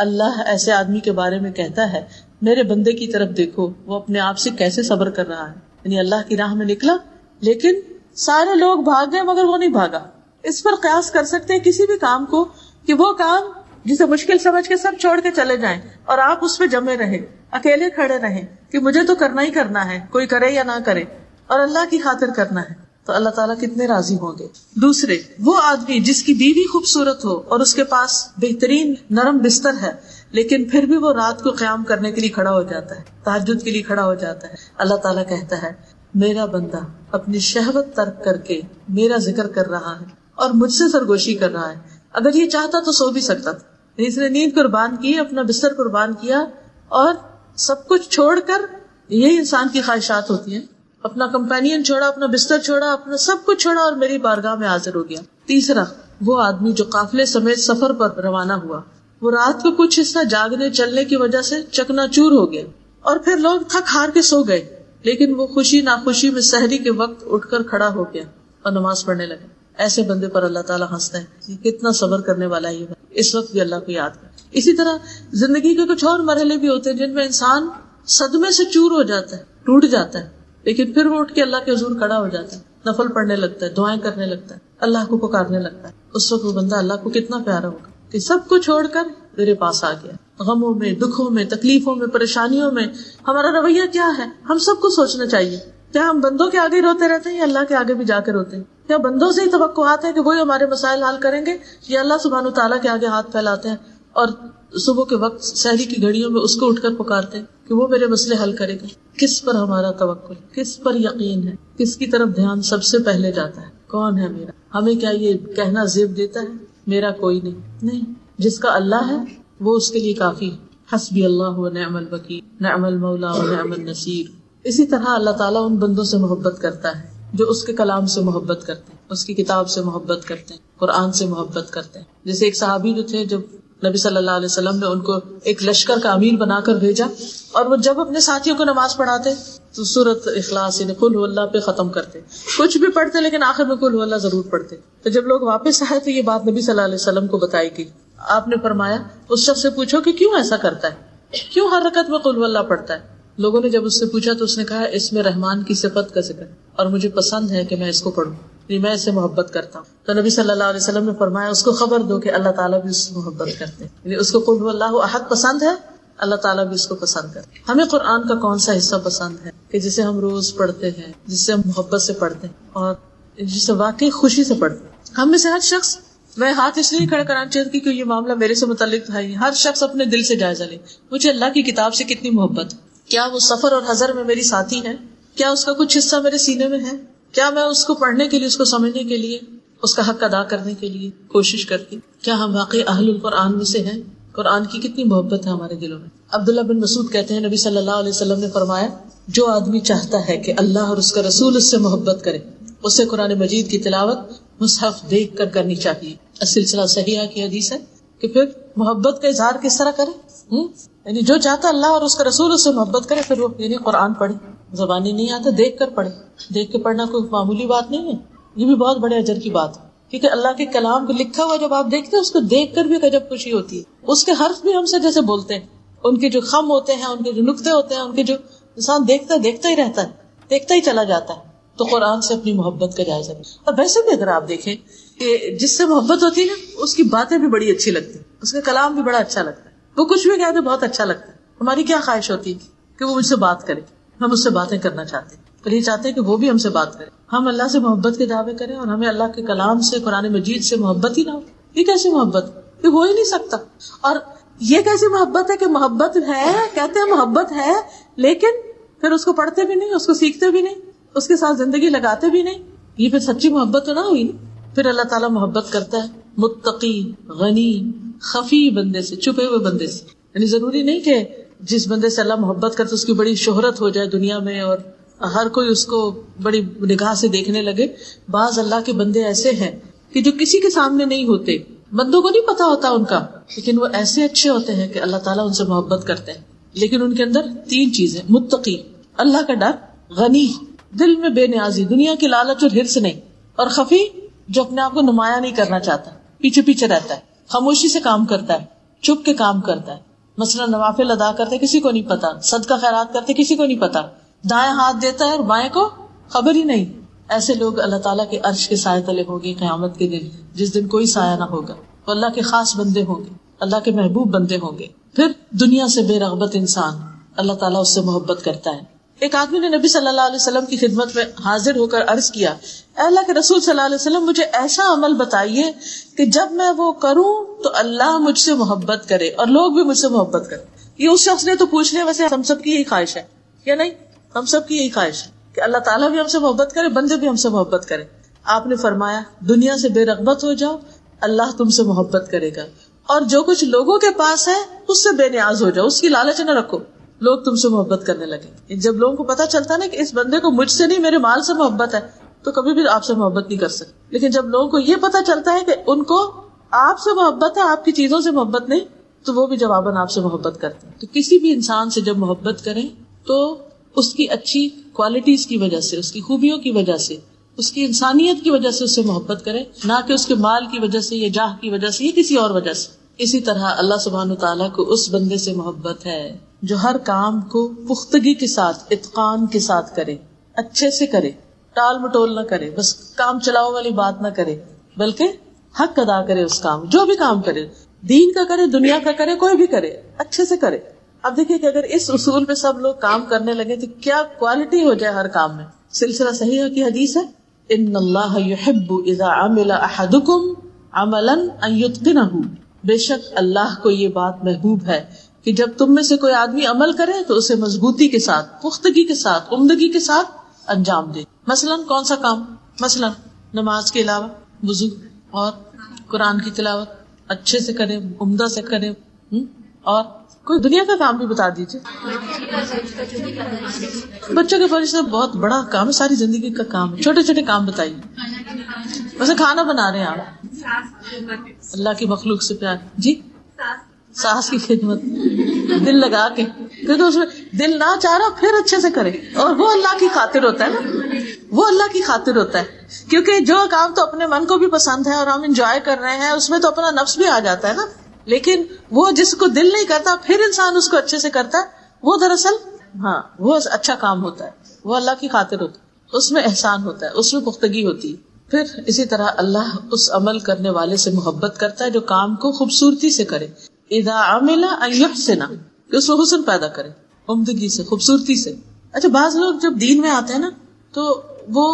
A: اللہ ایسے آدمی کے بارے میں کہتا ہے میرے بندے کی طرف دیکھو، وہ اپنے آپ سے کیسے صبر کر رہا ہے. یعنی اللہ کی راہ میں نکلا لیکن سارے لوگ بھاگ گئے مگر وہ نہیں بھاگا. اس پر قیاس کر سکتے ہیں کسی بھی کام کو کہ وہ کام جسے مشکل سمجھ کے سب چھوڑ کے چلے جائیں اور آپ اس پہ جمے رہیں، اکیلے کھڑے رہیں کہ مجھے تو کرنا ہی کرنا ہے، کوئی کرے یا نہ کرے، اور اللہ کی خاطر کرنا ہے، تو اللہ تعالیٰ کتنے راضی ہوں گے. دوسرے وہ آدمی جس کی بیوی خوبصورت ہو اور اس کے پاس بہترین نرم بستر ہے لیکن پھر بھی وہ رات کو قیام کرنے کے لیے کھڑا ہو جاتا ہے، تہجد کے لیے کھڑا ہو جاتا ہے. اللہ تعالیٰ کہتا ہے میرا بندہ اپنی شہوت ترک کر کے میرا ذکر کر رہا ہے اور مجھ سے سرگوشی کر رہا ہے. اگر یہ چاہتا تو سو بھی سکتا تھا، اس نے نیند قربان کی، اپنا بستر قربان کیا اور سب کچھ چھوڑ کر، یہی انسان کی خواہشات ہوتی ہیں، اپنا کمپینین چھوڑا، اپنا بستر چھوڑا، اپنا سب کچھ چھوڑا اور میری بارگاہ میں حاضر ہو گیا. تیسرا وہ آدمی جو قافلے سمیت سفر پر روانہ ہوا، وہ رات کو کچھ حصہ جاگنے چلنے کی وجہ سے چکنا چور ہو گیا اور پھر لوگ تھک ہار کے سو گئے، لیکن وہ خوشی ناخوشی میں سحری کے وقت اٹھ کر کھڑا ہو گیا اور نماز پڑھنے لگا. ایسے بندے پر اللہ تعالیٰ ہنستا ہے، یہ کتنا صبر کرنے والا ہے، اس وقت بھی اللہ کو یاد کر. اسی طرح زندگی کے کچھ اور مرحلے بھی ہوتے ہیں جن میں انسان صدمے سے چور ہو جاتا ہے، ٹوٹ جاتا ہے، لیکن پھر وہ اٹھ کے اللہ کے حضور کھڑا ہو جاتا ہے، نفل پڑھنے لگتا ہے، دعائیں کرنے لگتا ہے، اللہ کو پکارنے لگتا ہے. اس وقت وہ بندہ اللہ کو کتنا پیارا ہوگا کہ سب کو چھوڑ کر میرے پاس آ گیا. غموں میں، دکھوں میں، تکلیفوں میں، پریشانیوں میں ہمارا رویہ کیا ہے؟ ہم سب کو سوچنا چاہیے، کیا ہم بندوں کے آگے روتے رہتے ہیں یا اللہ کے آگے بھی جا کے روتے ہیں؟ کیا بندوں سے ہی توقعات ہے کہ وہی ہمارے مسائل حل کریں گے، یا اللہ سبحانہ تعالیٰ کے آگے ہاتھ پھیلاتے ہیں اور صبح کے وقت سحری کی گھڑیوں میں اس کو اٹھ کر پکارتے ہیں کہ وہ میرے مسئلے حل کرے گا؟ کس پر ہمارا توکل، کس پر یقین ہے، کس کی طرف دھیان سب سے پہلے جاتا ہے؟ کون ہے میرا؟ ہمیں کیا یہ کہنا زیب دیتا ہے میرا کوئی نہیں. جس کا اللہ ہے وہ اس کے لیے کافی ہے. حسبی اللہ و نعم الوکیل، نعم المولا و نعم النصیر. اسی طرح اللہ تعالیٰ ان بندوں سے محبت کرتا ہے جو اس کے کلام سے محبت کرتے ہیں، اس کی کتاب سے محبت کرتے ہیں، قرآن سے محبت کرتے ہیں. جیسے ایک صحابی جو تھے، جب نبی صلی اللہ علیہ وسلم نے ان کو ایک لشکر کا امیر بنا کر بھیجا اور وہ جب اپنے ساتھیوں کو نماز پڑھاتے تو سورۃ اخلاص یعنی قل هو اللہ پہ ختم کرتے. کچھ بھی پڑھتے لیکن آخر میں قل هو اللہ ضرور پڑھتے. تو جب لوگ واپس آئے تو یہ بات نبی صلی اللہ علیہ وسلم کو بتائی گئی. آپ نے فرمایا اس شخص سے پوچھو کہ کیوں ایسا کرتا ہے, کیوں ہر رکعت میں قل هو اللہ پڑھتا ہے. لوگوں نے جب اس سے پوچھا تو اس نے کہا اس میں رحمان کی صفت کا ذکر اور مجھے پسند ہے کہ میں اس کو پڑھوں, میں اس سے محبت کرتا ہوں. تو نبی صلی اللہ علیہ وسلم نے فرمایا اس کو خبر دو کہ اللہ تعالیٰ بھی اس سے محبت کرتے ہیں, یعنی اس کو قل هو اللہ احد پسند ہے, اللہ تعالیٰ بھی اس کو پسند کرتے. ہمیں قرآن کا کون سا حصہ پسند ہے کہ جسے ہم روز پڑھتے ہیں, جس سے ہم محبت سے پڑھتے ہیں اور جسے واقعی خوشی سے پڑھتے ہیں. ہم میں سے ہر شخص, میں ہاتھ اس لیے کھڑا کرانا چاہتی کہ یہ معاملہ میرے سے متعلق ہے, ہر شخص اپنے دل سے جائزہ لے مجھے اللہ کی کتاب سے کتنی محبت ہے. کیا وہ سفر اور حضر میں میری ساتھی ہے؟ کیا اس کا کچھ حصہ میرے سینے میں ہے؟ کیا میں اس کو پڑھنے کے لیے, اس کو سمجھنے کے لیے, اس کا حق ادا کرنے کے لیے کوشش کرتی؟ کیا ہم واقعی اہل القرآن میں سے ہیں؟ قرآن کی کتنی محبت ہے ہمارے دلوں میں. عبداللہ بن مسعود کہتے ہیں نبی صلی اللہ علیہ وسلم نے فرمایا جو آدمی چاہتا ہے کہ اللہ اور اس کا رسول اس سے محبت کرے اسے قرآن مجید کی تلاوت مصحف دیکھ کر کرنی چاہیے. سلسلہ صحیحہ کی حدیث ہے کہ پھر محبت کا اظہار کس طرح کرے, یعنی جو چاہتا اللہ اور اس کا رسول اس سے محبت کرے پھر وہ یعنی قرآن پڑھے. زبانی نہیں آتا دیکھ کر پڑھے. دیکھ کے پڑھنا کوئی معمولی بات نہیں ہے, یہ بھی بہت بڑے اجر کی بات ہے کیونکہ اللہ کے کلام کو لکھا ہوا جب آپ دیکھتے ہیں اس کو دیکھ کر بھی عجب خوشی ہوتی ہے. اس کے حرف بھی ہم سے جیسے بولتے ہیں, ان کے جو خم ہوتے ہیں, ان کے جو نقطے ہوتے ہیں, ان کے جو انسان دیکھتا ہی رہتا ہے, دیکھتا ہی چلا جاتا ہے. تو قرآن سے اپنی محبت کا جائزہ بھی. اور ویسے بھی اگر آپ دیکھیں کہ جس سے محبت ہوتی ہے نا اس کی باتیں بھی بڑی اچھی لگتی ہیں, اس کا کلام بھی بڑا اچھا لگتا ہے, وہ کچھ بھی کہتے بہت اچھا لگتا ہے. ہماری کیا خواہش ہوتی ہے کہ وہ مجھ سے بات کرے, ہم اس سے باتیں کرنا چاہتے ہیں, پھر یہ چاہتے ہیں کہ وہ بھی ہم سے بات کرے. ہم اللہ سے محبت کے دعوے کریں اور ہمیں اللہ کے کلام سے, قرآن مجید سے محبت ہی نہ ہو. یہ کیسی محبت, یہ ہو ہی نہیں سکتا. اور یہ کیسی محبت ہے کہ محبت ہے, کہتے ہیں محبت ہے, لیکن پھر اس کو پڑھتے بھی نہیں, اس کو سیکھتے بھی نہیں, اس کے ساتھ زندگی لگاتے بھی نہیں. یہ پھر سچی محبت تو نہ ہوئی. پھر اللہ تعالیٰ محبت کرتا ہے متقی, غنی, خفی بندے سے, چھپے ہوئے بندے سے. یعنی ضروری نہیں کہ جس بندے سے اللہ محبت کرتا اس کی بڑی شہرت ہو جائے دنیا میں اور ہر کوئی اس کو بڑی نگاہ سے دیکھنے لگے. بعض اللہ کے بندے ایسے ہیں کہ جو کسی کے سامنے نہیں ہوتے, بندوں کو نہیں پتا ہوتا ان کا, لیکن وہ ایسے اچھے ہوتے ہیں کہ اللہ تعالیٰ ان سے محبت کرتے ہیں. لیکن ان کے اندر 3 چیزیں, متقی اللہ کا ڈر, غنی دل میں بے نیازی, دنیا کی لالچ اور حرص نہیں, اور خفی جو اپنے آپ کو نمایاں نہیں کرنا چاہتا, پیچھے پیچھے رہتا ہے, خاموشی سے کام کرتا ہے, چھپ کے کام کرتا ہے. مثلا نوافل ادا کرتے کسی کو نہیں پتا, صدقہ خیرات کرتے کسی کو نہیں پتا, دائیں ہاتھ دیتا ہے اور بائیں کو خبر ہی نہیں. ایسے لوگ اللہ تعالیٰ کے عرش کے سائے تلے ہوں گے قیامت کے دن, جس دن کوئی سایہ نہ ہوگا. وہ اللہ کے خاص بندے ہوں گے, اللہ کے محبوب بندے ہوں گے. پھر دنیا سے بے رغبت انسان, اللہ تعالیٰ اس سے محبت کرتا ہے. ایک آدمی نے نبی صلی اللہ علیہ وسلم کی خدمت میں حاضر ہو کر عرض کیا, اے اللہ کے رسول صلی اللہ علیہ وسلم مجھے ایسا عمل بتائیے کہ جب میں وہ کروں تو اللہ مجھ سے محبت کرے اور لوگ بھی مجھ سے محبت کریں. یہ اس شخص نے تو پوچھ لیا, ویسے ہم سب کی یہی خواہش ہے یا نہیں؟ ہم سب کی یہی خواہش ہے کہ اللہ تعالیٰ بھی ہم سے محبت کرے, بندے بھی ہم سے محبت کرے. آپ نے فرمایا دنیا سے بے رغبت ہو جاؤ, اللہ تم سے محبت کرے گا, اور جو کچھ لوگوں کے پاس ہے اس سے بے نیاز ہو جاؤ, اس کی لالچ نہ رکھو, لوگ تم سے محبت کرنے لگے. جب لوگوں کو پتا چلتا ہے نا کہ اس بندے کو مجھ سے نہیں میرے مال سے محبت ہے تو کبھی بھی آپ سے محبت نہیں کر سکتے. لیکن جب لوگوں کو یہ پتا چلتا ہے کہ ان کو آپ سے محبت ہے, آپ کی چیزوں سے محبت نہیں, تو وہ بھی جواباً آپ سے محبت کرتے ہیں. تو کسی بھی انسان سے جب محبت کریں تو اس کی اچھی کوالٹیز کی وجہ سے, اس کی خوبیوں کی وجہ سے, اس کی انسانیت کی وجہ سے اس سے محبت کریں, نہ کہ اس کے مال کی وجہ سے یا جاہ کی وجہ سے یا کسی اور وجہ سے. اسی طرح اللہ سبحانہ وتعالیٰ کو اس بندے سے محبت ہے جو ہر کام کو پختگی کے ساتھ, اتقان کے ساتھ کرے, اچھے سے کرے, ٹال مٹول نہ کرے, بس کام چلاؤ والی بات نہ کرے, بلکہ حق ادا کرے اس کام, جو بھی کام کرے, دین کا کرے, دنیا کا کرے, کوئی بھی کرے, اچھے سے کرے. اب دیکھیے کہ اگر اس اصول پہ سب لوگ کام کرنے لگے تو کیا کوالٹی ہو جائے ہر کام میں. سلسلہ صحیحہ کی حدیث ہے, ان اللہ یحب اذا عمل احدکم عملا ان یتقنہ, بے شک اللہ کو یہ بات محبوب ہے کہ جب تم میں سے کوئی آدمی عمل کرے تو اسے مضبوطی کے ساتھ, پختگی کے ساتھ, عمدگی کے ساتھ انجام دے. مثلا کون سا کام؟ مثلا نماز کے علاوہ وضو اور قرآن کی تلاوت اچھے سے کرے, عمدہ سے کرے. اور کوئی دنیا کا کام بھی بتا دیجیے. بچوں کے فرض بہت بڑا کام ہے, ساری زندگی کا کام ہے. چھوٹے چھوٹے کام بتائیے. ویسے کھانا بنا رہے ہیں آپ, اللہ کی مخلوق سے پیار, جی, ساس کی خدمت, دل لگا کے کیونکہ اس میں دل نہ چاہ رہا پھر اچھے سے کرے، اور وہ اللہ کی خاطر ہوتا ہے نا، وہ اللہ کی خاطر ہوتا ہے. کیونکہ جو کام تو اپنے من کو بھی پسند ہے اور ہم انجوائے کر رہے ہیں، اس میں تو اپنا نفس بھی آ جاتا ہے نا، لیکن وہ جس کو دل نہیں کرتا پھر انسان اس کو اچھے سے کرتا ہے، وہ دراصل وہ اچھا کام ہوتا ہے، وہ اللہ کی خاطر ہوتا ہے، اس میں احسان ہوتا ہے، اس میں پختگی ہوتی ہے. پھر اسی طرح اللہ اس عمل کرنے والے سے محبت کرتا ہے جو کام کو خوبصورتی سے کرے. اذا عمل ان يحسن، کہ اس میں حسن پیدا کرے، عمدگی سے، خوبصورتی سے. اچھا، بعض لوگ جب دین میں آتے ہیں نا تو وہ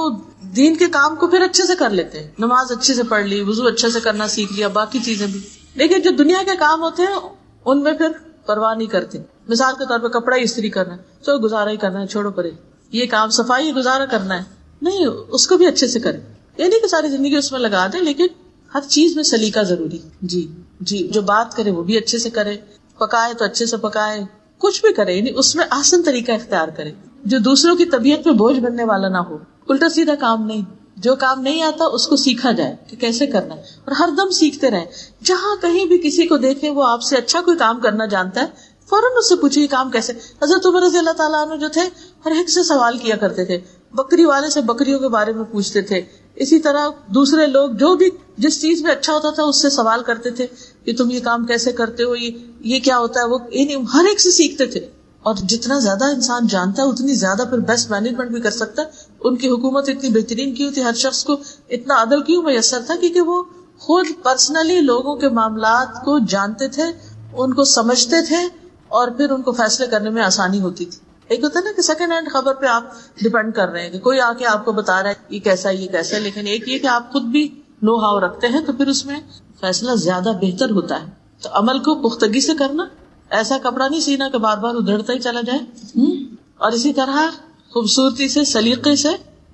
A: دین کے کام کو پھر اچھے سے کر لیتے ہیں، نماز اچھے سے پڑھ لی، وضو اچھے سے کرنا سیکھ لیا، باقی چیزیں بھی، لیکن جو دنیا کے کام ہوتے ہیں ان میں پھر پرواہ نہیں کرتے. مثال کے طور پہ کپڑا استری کرنا ہے، تو گزارا ہی کرنا ہے، چھوڑو پرے. یہ کام صفائی گزارا کرنا ہے، نہیں، اس کو بھی اچھے سے کرے. یہ نہیں کہ ساری زندگی اس میں لگا دیں، لیکن ہر چیز میں سلیقہ ضروری. جی جو بات کرے وہ بھی اچھے سے کرے، پکائے تو اچھے سے پکائے، کچھ بھی کرے، یعنی اس میں آسان طریقہ اختیار کرے جو دوسروں کی طبیعت پہ بوجھ بننے والا نہ ہو. الٹا سیدھا کام نہیں، جو کام نہیں آتا اس کو سیکھا جائے کہ کیسے کرنا ہے، اور ہر دم سیکھتے رہیں. جہاں کہیں بھی کسی کو دیکھیں وہ آپ سے اچھا کوئی کام کرنا جانتا ہے، فوراً اس سے پوچھے یہ کام کیسے. حضرت عمر رضی اللہ تعالیٰ عنہ جو تھے ہر ایک سے سوال کیا کرتے تھے، بکری والے سے بکریوں کے بارے میں پوچھتے تھے. اسی طرح دوسرے لوگ جو بھی جس چیز میں اچھا ہوتا تھا اس سے سوال کرتے تھے کہ تم یہ کام کیسے کرتے ہو، یہ کیا ہوتا ہے. وہ ہر ایک سے سیکھتے تھے، اور جتنا زیادہ انسان جانتا ہے اتنی زیادہ پھر بیسٹ مینجمنٹ بھی کر سکتا ہے. ان کی حکومت اتنی بہترین کیوں تھی، ہر شخص کو اتنا عدل کیوں میسر تھا، کیونکہ وہ خود پرسنلی لوگوں کے معاملات کو جانتے تھے، ان کو سمجھتے تھے، اور پھر ان کو فیصلے کرنے میں آسانی ہوتی تھی. ایک ہوتا ہے نا کہ سیکنڈ ہینڈ خبر پہ آپ ڈیپینڈ کر رہے ہیں کہ کوئی آ کے آپ کو بتا رہا ہے یہ کیسا ہے یہ کیسا ہے، لیکن ایک یہ کہ آپ خود بھی نو ہاؤ رکھتے ہیں، تو پھر اس میں فیصلہ زیادہ بہتر ہوتا ہے. تو عمل کو پختگی سے کرنا، ایسا کپڑا نہیں سینا کہ بار بار ادھڑتا ہی چلا جائے، اور اسی طرح خوبصورتی سے، سلیقے سے،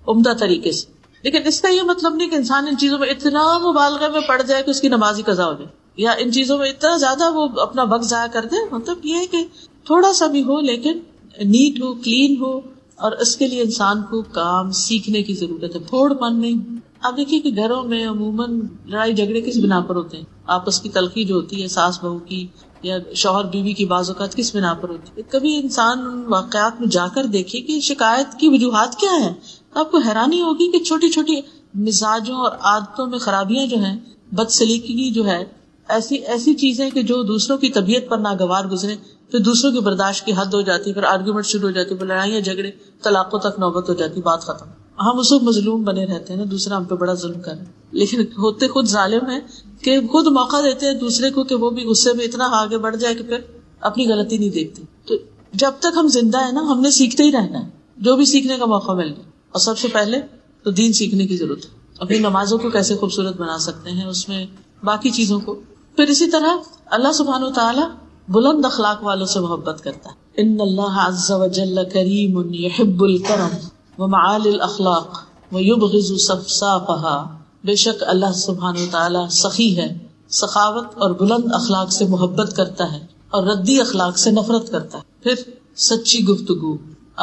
A: عمدہ طریقے سے. لیکن اس کا یہ مطلب نہیں کہ انسان ان چیزوں میں اتنا مبالغہ میں پڑ جائے کہ اس کی نماز ہی قضا ہو جائے، یا ان چیزوں میں اتنا زیادہ وہ اپنا وقت ضائع کر دے. مطلب یہ ہے کہ تھوڑا سا بھی ہو لیکن نیٹ ہو، کلین ہو، اور اس کے لیے انسان کو کام سیکھنے کی ضرورت ہے، تھوڑ پن نہیں. آپ دیکھیے کہ گھروں میں عموماً لڑائی جھگڑے کس بنا پر ہوتے ہیں، آپس کی تلخی جو ہوتی ہے ساس بہو کی یا شوہر بیوی کی، بعض اوقات کس بنا پر ہوتی ہے. کبھی انسان ان واقعات میں جا کر دیکھے کہ شکایت کی وجوہات کیا ہیں. آپ کو حیرانی ہوگی کہ چھوٹی چھوٹی مزاجوں اور عادتوں میں خرابیاں جو ہیں، بد سلیقگی جو ہے، ایسی چیزیں کہ جو دوسروں کی طبیعت پر ناگوار گزرے، پھر دوسروں کی برداشت کی حد ہو جاتی، پھر آرگومنٹ شروع ہو جاتی، پھر لڑائیاں جھگڑے، طلاقوں تک نوبت ہو جاتی، بات ختم. ہم اس وقت مظلوم بنے رہتے ہیں نا، دوسرا ہم پہ بڑا ظلم کر رہے ہیں، لیکن ہوتے خود ظالم ہیں کہ خود موقع دیتے ہیں دوسرے کو کہ وہ بھی غصے میں اتنا آگے بڑھ جائے کہ پھر اپنی غلطی نہیں دیکھتے. تو جب تک ہم زندہ ہیں نا، ہم نے سیکھتے ہی رہنا ہے جو بھی سیکھنے کا موقع مل جائے. اور سب سے پہلے تو دین سیکھنے کی ضرورت ہے. اپنی نمازوں کو کیسے خوبصورت بنا سکتے ہیں، اس میں باقی چیزوں کو. پھر اسی طرح اللہ سبحانہ و تعالی بلند اخلاق والوں سے محبت کرتا ہے. ان اللہ عز وجل کریم یحب الکرم ومعالی الاخلاق ویبغض صفصافها. بے شک اللہ سبحانہ و تعالی سخی ہے، سخاوت اور بلند اخلاق سے محبت کرتا ہے، اور ردی اخلاق سے نفرت کرتا ہے. پھر سچی گفتگو،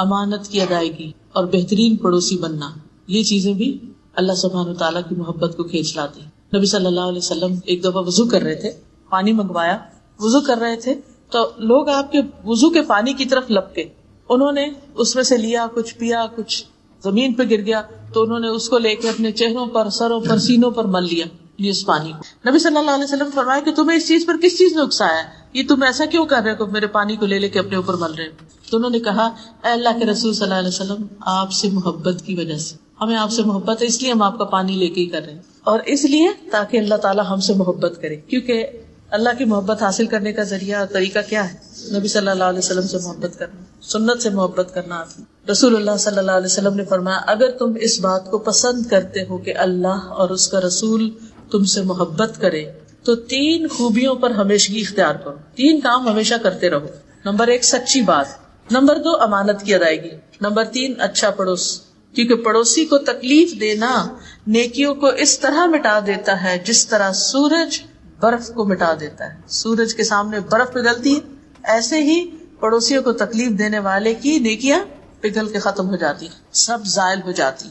A: امانت کی ادائیگی اور بہترین پڑوسی بننا، یہ چیزیں بھی اللہ سبحانہ و تعالیٰ کی محبت کو کھینچ لاتی ہیں. نبی صلی اللہ علیہ وسلم ایک دفعہ وضو کر رہے تھے، پانی منگوایا، وضو کر رہے تھے تو لوگ آپ کے وضو کے پانی کی طرف لپکے. انہوں نے اس میں سے لیا، کچھ پیا، کچھ زمین پہ گر گیا، تو انہوں نے اس کو لے کے اپنے چہروں پر، سروں پر، سینوں پر مل لیا اس پانی کو. نبی صلی اللہ علیہ وسلم فرمایا کہ تمہیں اس چیز پر کس چیز نے اکسایا ہے، یہ تم ایسا کیوں کر رہے ہو، میرے پانی کو لے کے اپنے اوپر مل رہے ہو. تو انہوں نے کہا اے اللہ کے رسول صلی اللہ علیہ وسلم، آپ سے محبت کی وجہ سے، ہمیں آپ سے محبت ہے، اس لیے ہم آپ کا پانی لے کے ہی کر رہے ہیں، اور اس لیے تاکہ اللہ تعالیٰ ہم سے محبت کرے. کیونکہ اللہ کی محبت حاصل کرنے کا ذریعہ اور طریقہ کیا ہے؟ نبی صلی اللہ علیہ وسلم سے محبت کرنا، سنت سے محبت کرنا. رسول اللہ صلی اللہ علیہ وسلم نے فرمایا اگر تم اس بات کو پسند کرتے ہو کہ اللہ اور اس کا رسول تم سے محبت کرے تو 3 خوبیوں پر ہمیشگی اختیار کرو، 3 کام ہمیشہ کرتے رہو. نمبر 1 سچی بات، نمبر 2 امانت کی ادائیگی، نمبر 3 اچھا پڑوس. کیونکہ پڑوسی کو تکلیف دینا نیکیوں کو اس طرح مٹا دیتا ہے جس طرح سورج برف کو مٹا دیتا ہے. سورج کے سامنے برف پگھلتی ہے، ایسے ہی پڑوسیوں کو تکلیف دینے والے کی نیکیاں پگھل کے ختم ہو جاتی، سب زائل ہو جاتی.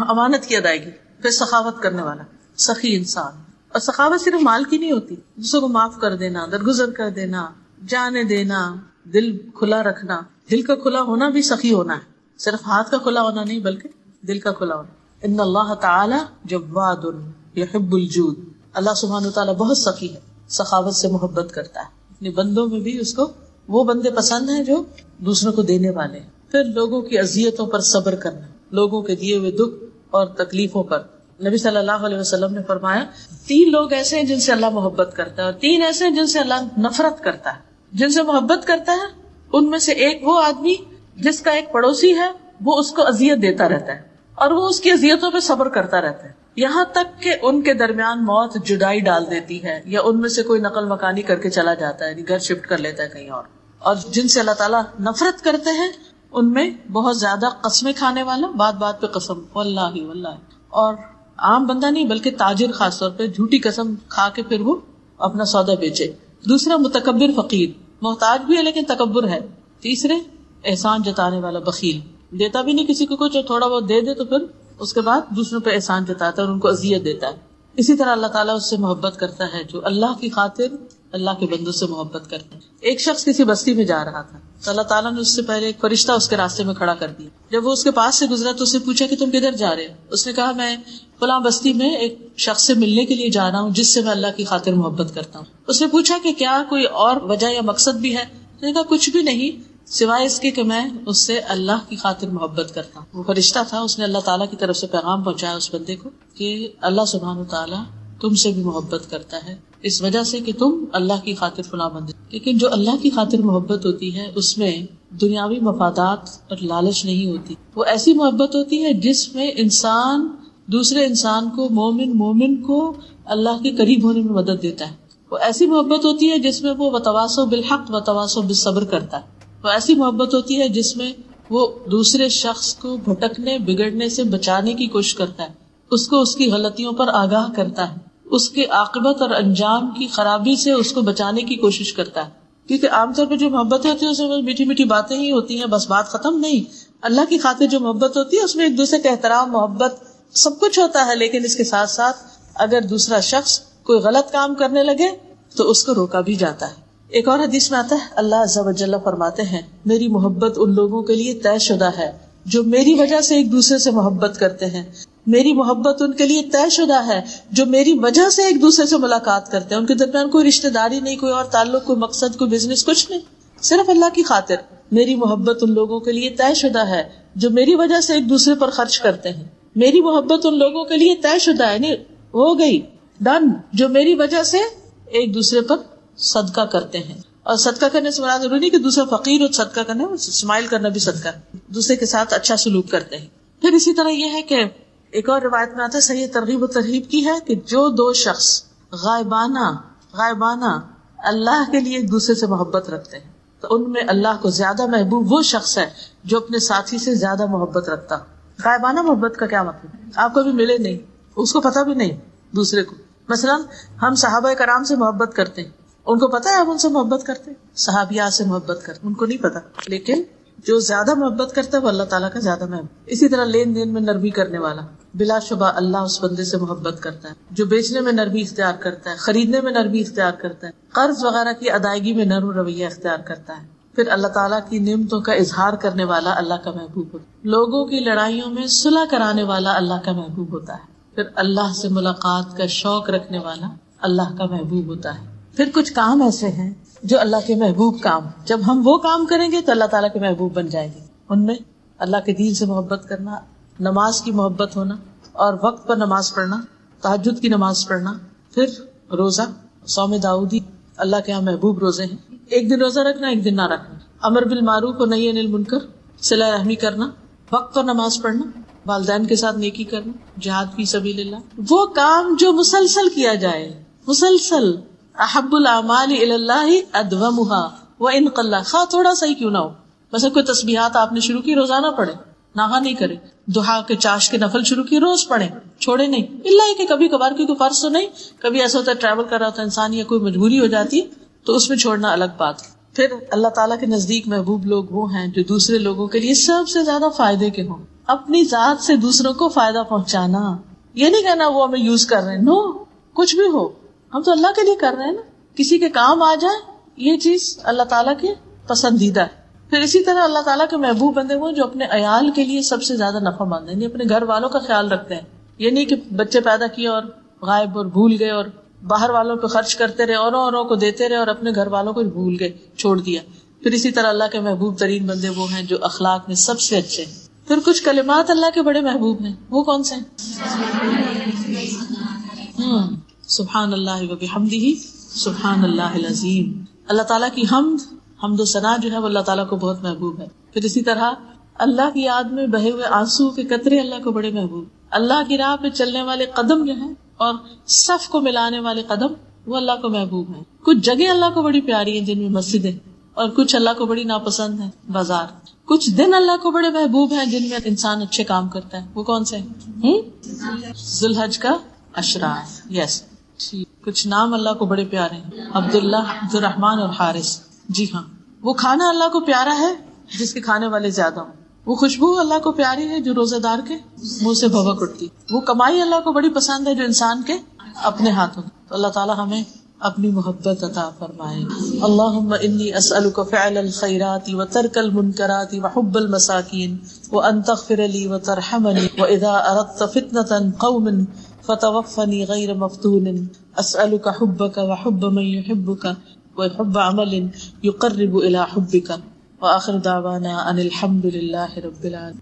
A: امانت کی ادائیگی. پھر سخاوت کرنے والا، سخی انسان. اور سخاوت صرف مال کی نہیں ہوتی، دوسروں کو معاف کر دینا، درگزر کر دینا، جانے دینا، دل کھلا رکھنا. دل کا کھلا ہونا بھی سخی ہونا ہے, صرف ہاتھ کا کھلا ہونا نہیں بلکہ دل کا کھلا ہونا. ان اللہ تعالی جواد یحب الجود. اللہ سبحانہ وتعالی بہت سخی ہے, سخاوت سے محبت کرتا ہے. اپنے بندوں میں بھی اس کو وہ بندے پسند ہیں جو دوسروں کو دینے والے ہیں. پھر لوگوں کی اذیتوں پر صبر کرنا, لوگوں کے دیے ہوئے دکھ اور تکلیفوں پر. نبی صلی اللہ علیہ وسلم نے فرمایا 3 لوگ ایسے ہیں جن سے اللہ محبت کرتا ہے, اور 3 ایسے ہیں جن سے اللہ نفرت کرتا ہے. جن سے محبت کرتا ہے ان میں سے ایک وہ آدمی جس کا ایک پڑوسی ہے وہ اس کو اذیت دیتا رہتا ہے اور وہ اس کی اذیتوں پہ صبر کرتا رہتا ہے, یہاں تک کہ ان کے درمیان موت جدائی ڈال دیتی ہے, یا ان میں سے کوئی نقل مکانی کر کے چلا جاتا ہے, گھر شفٹ کر لیتا ہے کہیں اور. اور جن سے اللہ تعالیٰ نفرت کرتے ہیں ان میں بہت زیادہ قسمیں کھانے والا, بات بات پہ قسم, واللہ واللہ, اور عام بندہ نہیں بلکہ تاجر خاص طور پہ جھوٹی قسم کھا کے پھر وہ اپنا سودا بیچے. دوسرا متکبر فقیر, محتاج بھی ہے لیکن تکبر ہے. تیسرے احسان جتانے والا بخیل, دیتا بھی نہیں کسی کو کچھ, تھوڑا بہت دے دے تو پھر اس کے بعد دوسروں پہ احسان جتاتا ہے اور ان کو اذیت دیتا ہے. اسی طرح اللہ تعالیٰ اس سے محبت کرتا ہے جو اللہ کی خاطر اللہ کے بندوں سے محبت کرتے ہیں. ایک شخص کسی بستی میں جا رہا تھا تو اللہ تعالیٰ نے اس سے پہلے ایک فرشتہ اس کے راستے میں کھڑا کر دیا. جب وہ اس کے پاس سے گزرا تو اس سے پوچھا کہ تم کدھر جا رہے ہو؟ اس نے کہا میں فلاں بستی میں ایک شخص سے ملنے کے لیے جا رہا ہوں جس سے میں اللہ کی خاطر محبت کرتا ہوں. اس نے پوچھا کہ کیا کوئی اور وجہ یا مقصد بھی ہے؟ اس نے کہا کچھ بھی نہیں سوائے اس کے کہ میں اس سے اللہ کی خاطر محبت کرتا ہوں. وہ فرشتہ تھا, اس نے اللہ تعالیٰ کی طرف سے پیغام پہنچایا اس بندے کو کہ اللہ سبحانہ تعالیٰ تم سے بھی محبت کرتا ہے اس وجہ سے کہ تم اللہ کی خاطر فلاں بندے. لیکن جو اللہ کی خاطر محبت ہوتی ہے اس میں دنیاوی مفادات اور لالچ نہیں ہوتی. وہ ایسی محبت ہوتی ہے جس میں انسان دوسرے انسان کو, مومن کو اللہ کے قریب ہونے میں مدد دیتا ہے. وہ ایسی محبت ہوتی ہے جس میں وہ وتواصوا بالحق وتواصوا بالصبر کرتا ہے. وہ ایسی محبت ہوتی ہے جس میں وہ دوسرے شخص کو بھٹکنے بگڑنے سے بچانے کی کوشش کرتا ہے, اس کو اس کی غلطیوں پر آگاہ کرتا ہے, اس کے عاقبت اور انجام کی خرابی سے اس کو بچانے کی کوشش کرتا ہے. کیونکہ عام طور پہ جو محبت ہوتی ہے اس میں میٹھی میٹھی باتیں ہی ہوتی ہیں, بس بات ختم نہیں. اللہ کی خاطر جو محبت ہوتی ہے اس میں ایک دوسرے کا احترام, محبت سب کچھ ہوتا ہے, لیکن اس کے ساتھ ساتھ اگر دوسرا شخص کوئی غلط کام کرنے لگے تو اس کو روکا بھی جاتا ہے. ایک اور حدیث میں آتا ہے اللہ عز و جل فرماتے ہیں میری محبت ان لوگوں کے لیے طے شدہ ہے جو میری وجہ سے ایک دوسرے سے محبت کرتے ہیں. میری محبت ان کے لیے طے شدہ ہے جو میری وجہ سے ایک دوسرے سے ملاقات کرتے ہیں. ان کے درمیان کوئی رشتہ داری نہیں, کوئی اور تعلق, کوئی مقصد, کوئی بزنس, کچھ نہیں, صرف اللہ کی خاطر. میری محبت ان لوگوں کے لیے طے شدہ ہے جو میری وجہ سے ایک دوسرے پر خرچ کرتے ہیں. میری محبت ان لوگوں کے لیے طے شدہ ہے, یعنی ہو گئی, ڈن, جو میری وجہ سے ایک دوسرے پر صدقہ کرتے ہیں. اور صدقہ کرنے سے مراد ضروری نہیں کہ دوسرا فقیر ہو صدقہ کرنا, اسمائل کرنا بھی صدقہ, دوسرے کے ساتھ اچھا سلوک کرتے ہیں. پھر اسی طرح یہ ہے کہ ایک اور روایت میں آتا ہے, صحیح ترغیب و ترہیب کی ہے, کہ جو 2 شخص غائبانہ اللہ کے لیے ایک دوسرے سے محبت رکھتے ہیں تو ان میں اللہ کو زیادہ محبوب وہ شخص ہے جو اپنے ساتھی سے زیادہ محبت رکھتا. غائبانہ محبت کا کیا مطلب؟ آپ کبھی ملے نہیں, اس کو پتا بھی نہیں دوسرے کو. مثلا ہم صحابہ کرام سے محبت کرتے ہیں, ان کو پتا ہے ہم ان سے محبت کرتے ہیں, صحابیات سے محبت کرتے, ان کو نہیں پتا. لیکن جو زیادہ محبت کرتا ہے وہ اللہ تعالیٰ کا زیادہ محبوب. اسی طرح لین دین میں نرمی کرنے والا, بلا شبہ اللہ اس بندے سے محبت کرتا ہے. جو بیچنے میں نرمی اختیار کرتا ہے, خریدنے میں نرمی اختیار کرتا ہے, قرض وغیرہ کی ادائیگی میں نرم رویہ اختیار کرتا ہے. پھر اللہ تعالیٰ کی نعمتوں کا اظہار کرنے والا اللہ کا محبوب ہوتا ہے. لوگوں کی لڑائیوں میں صلح کرانے والا اللہ کا محبوب ہوتا ہے. پھر اللہ سے ملاقات کا شوق رکھنے والا اللہ کا محبوب ہوتا ہے. پھر کچھ کام ایسے ہیں جو اللہ کے محبوب کام, جب ہم وہ کام کریں گے تو اللہ تعالیٰ کے محبوب بن جائیں گے. ان میں اللہ کے دین سے محبت کرنا, نماز کی محبت ہونا اور وقت پر نماز پڑھنا, تہجد کی نماز پڑھنا, پھر روزہ, صوم داؤدی اللہ کے یہاں محبوب روزے ہیں. ایک دن روزہ رکھنا, ایک دن نہ رکھنا, امر بالمعروف و نہی عن المنکر, صلہ رحمی کرنا, وقت پر نماز پڑھنا, والدین کے ساتھ نیکی کرنا, جہاد فی سبیل اللہ. وہ کام جو مسلسل کیا جائے, مسلسل, احب الاعمال الی اللہ ادومها وان قل, خواہ تھوڑا سا ہی کیوں نہ ہو. مثلا کوئی تسبیحات آپ نے شروع کی, روزانہ پڑھے, ناغا نہیں کرے. دعا کے چاش کے نفل شروع کی, روز پڑھے, چھوڑے نہیں. اللہ کہ کبھی کبھار, کیونکہ فرض تو نہیں, کبھی ایسا ہوتا ہے ٹریول کر رہا ہوتا ہے انسان یا کوئی مجبوری ہو جاتی ہے تو اس میں چھوڑنا الگ بات. پھر اللہ تعالیٰ کے نزدیک محبوب لوگ وہ ہیں جو دوسرے لوگوں کے لیے سب سے زیادہ فائدے کے ہوں. اپنی ذات سے دوسروں کو فائدہ پہنچانا, یہ نہیں کہنا وہ ہمیں یوز کر رہے ہیں, نو, کچھ بھی ہو, ہم تو اللہ کے لیے کر رہے ہیں نا. کسی کے کام آ جائے یہ چیز اللہ تعالیٰ کی پسندیدہ ہے. پھر اسی طرح اللہ تعالیٰ کے محبوب بندے وہ جو اپنے عیال کے لیے سب سے زیادہ نفع مند ہیں، یعنی اپنے گھر والوں کا خیال رکھتے ہیں. یہ نہیں کہ بچے پیدا کیے اور غائب اور بھول گئے اور باہر والوں پہ خرچ کرتے رہے، اوروں کو دیتے رہے اور اپنے گھر والوں کو بھول گئے، چھوڑ دیا. پھر اسی طرح اللہ کے محبوب ترین بندے وہ ہیں جو اخلاق میں سب سے اچھے ہیں. پھر کچھ کلمات اللہ کے بڑے محبوب ہیں، وہ کون سے ہیں؟ سبحان اللہ و بحمدہ سبحان اللہ العظیم. اللہ تعالیٰ کی حمد و ثنا جو ہے وہ اللہ تعالیٰ کو بہت محبوب ہے. پھر اسی طرح اللہ کی یاد میں بہے ہوئے آنسو کے قطرے اللہ کو بڑے محبوب. اللہ کی راہ پہ چلنے والے قدم جو ہیں اور صف کو ملانے والے قدم وہ اللہ کو محبوب ہیں. کچھ جگہ اللہ کو بڑی پیاری ہیں جن میں مسجدیں، اور کچھ اللہ کو بڑی ناپسند ہیں بازار. کچھ دن اللہ کو بڑے محبوب ہیں جن میں انسان اچھے کام کرتا ہے، وہ کون سے ہیں؟ ذوالحج کا عشرہ. یس ٹھیک. کچھ نام اللہ کو بڑے پیارے ہیں، عبداللہ، عبدالرحمن اور حارث. جی ہاں. وہ کھانا اللہ کو پیارا ہے جس کے کھانے والے زیادہ ہوں. وہ خوشبو اللہ کو پیاری ہے جو روزہ دار کے منہ سے بھوک اٹھتی. وہ کمائی اللہ کو بڑی پسند ہے جو انسان کے اپنے ہاتھوں. تو اللہ تعالیٰ ہمیں اپنی محبت عطا فرمائے. اللہم انی اسألک فعل الخیرات وترک المنکرات وحب المساکین وان تغفر لی وترحمنی واذا اردت فتنة قوم فتوفنی غیر مفتون. اسألک حبک وحب من یحبک وحب عمل یقرب الى حبک. وآخر دعوانا ان الحمد للہ رب العالمین.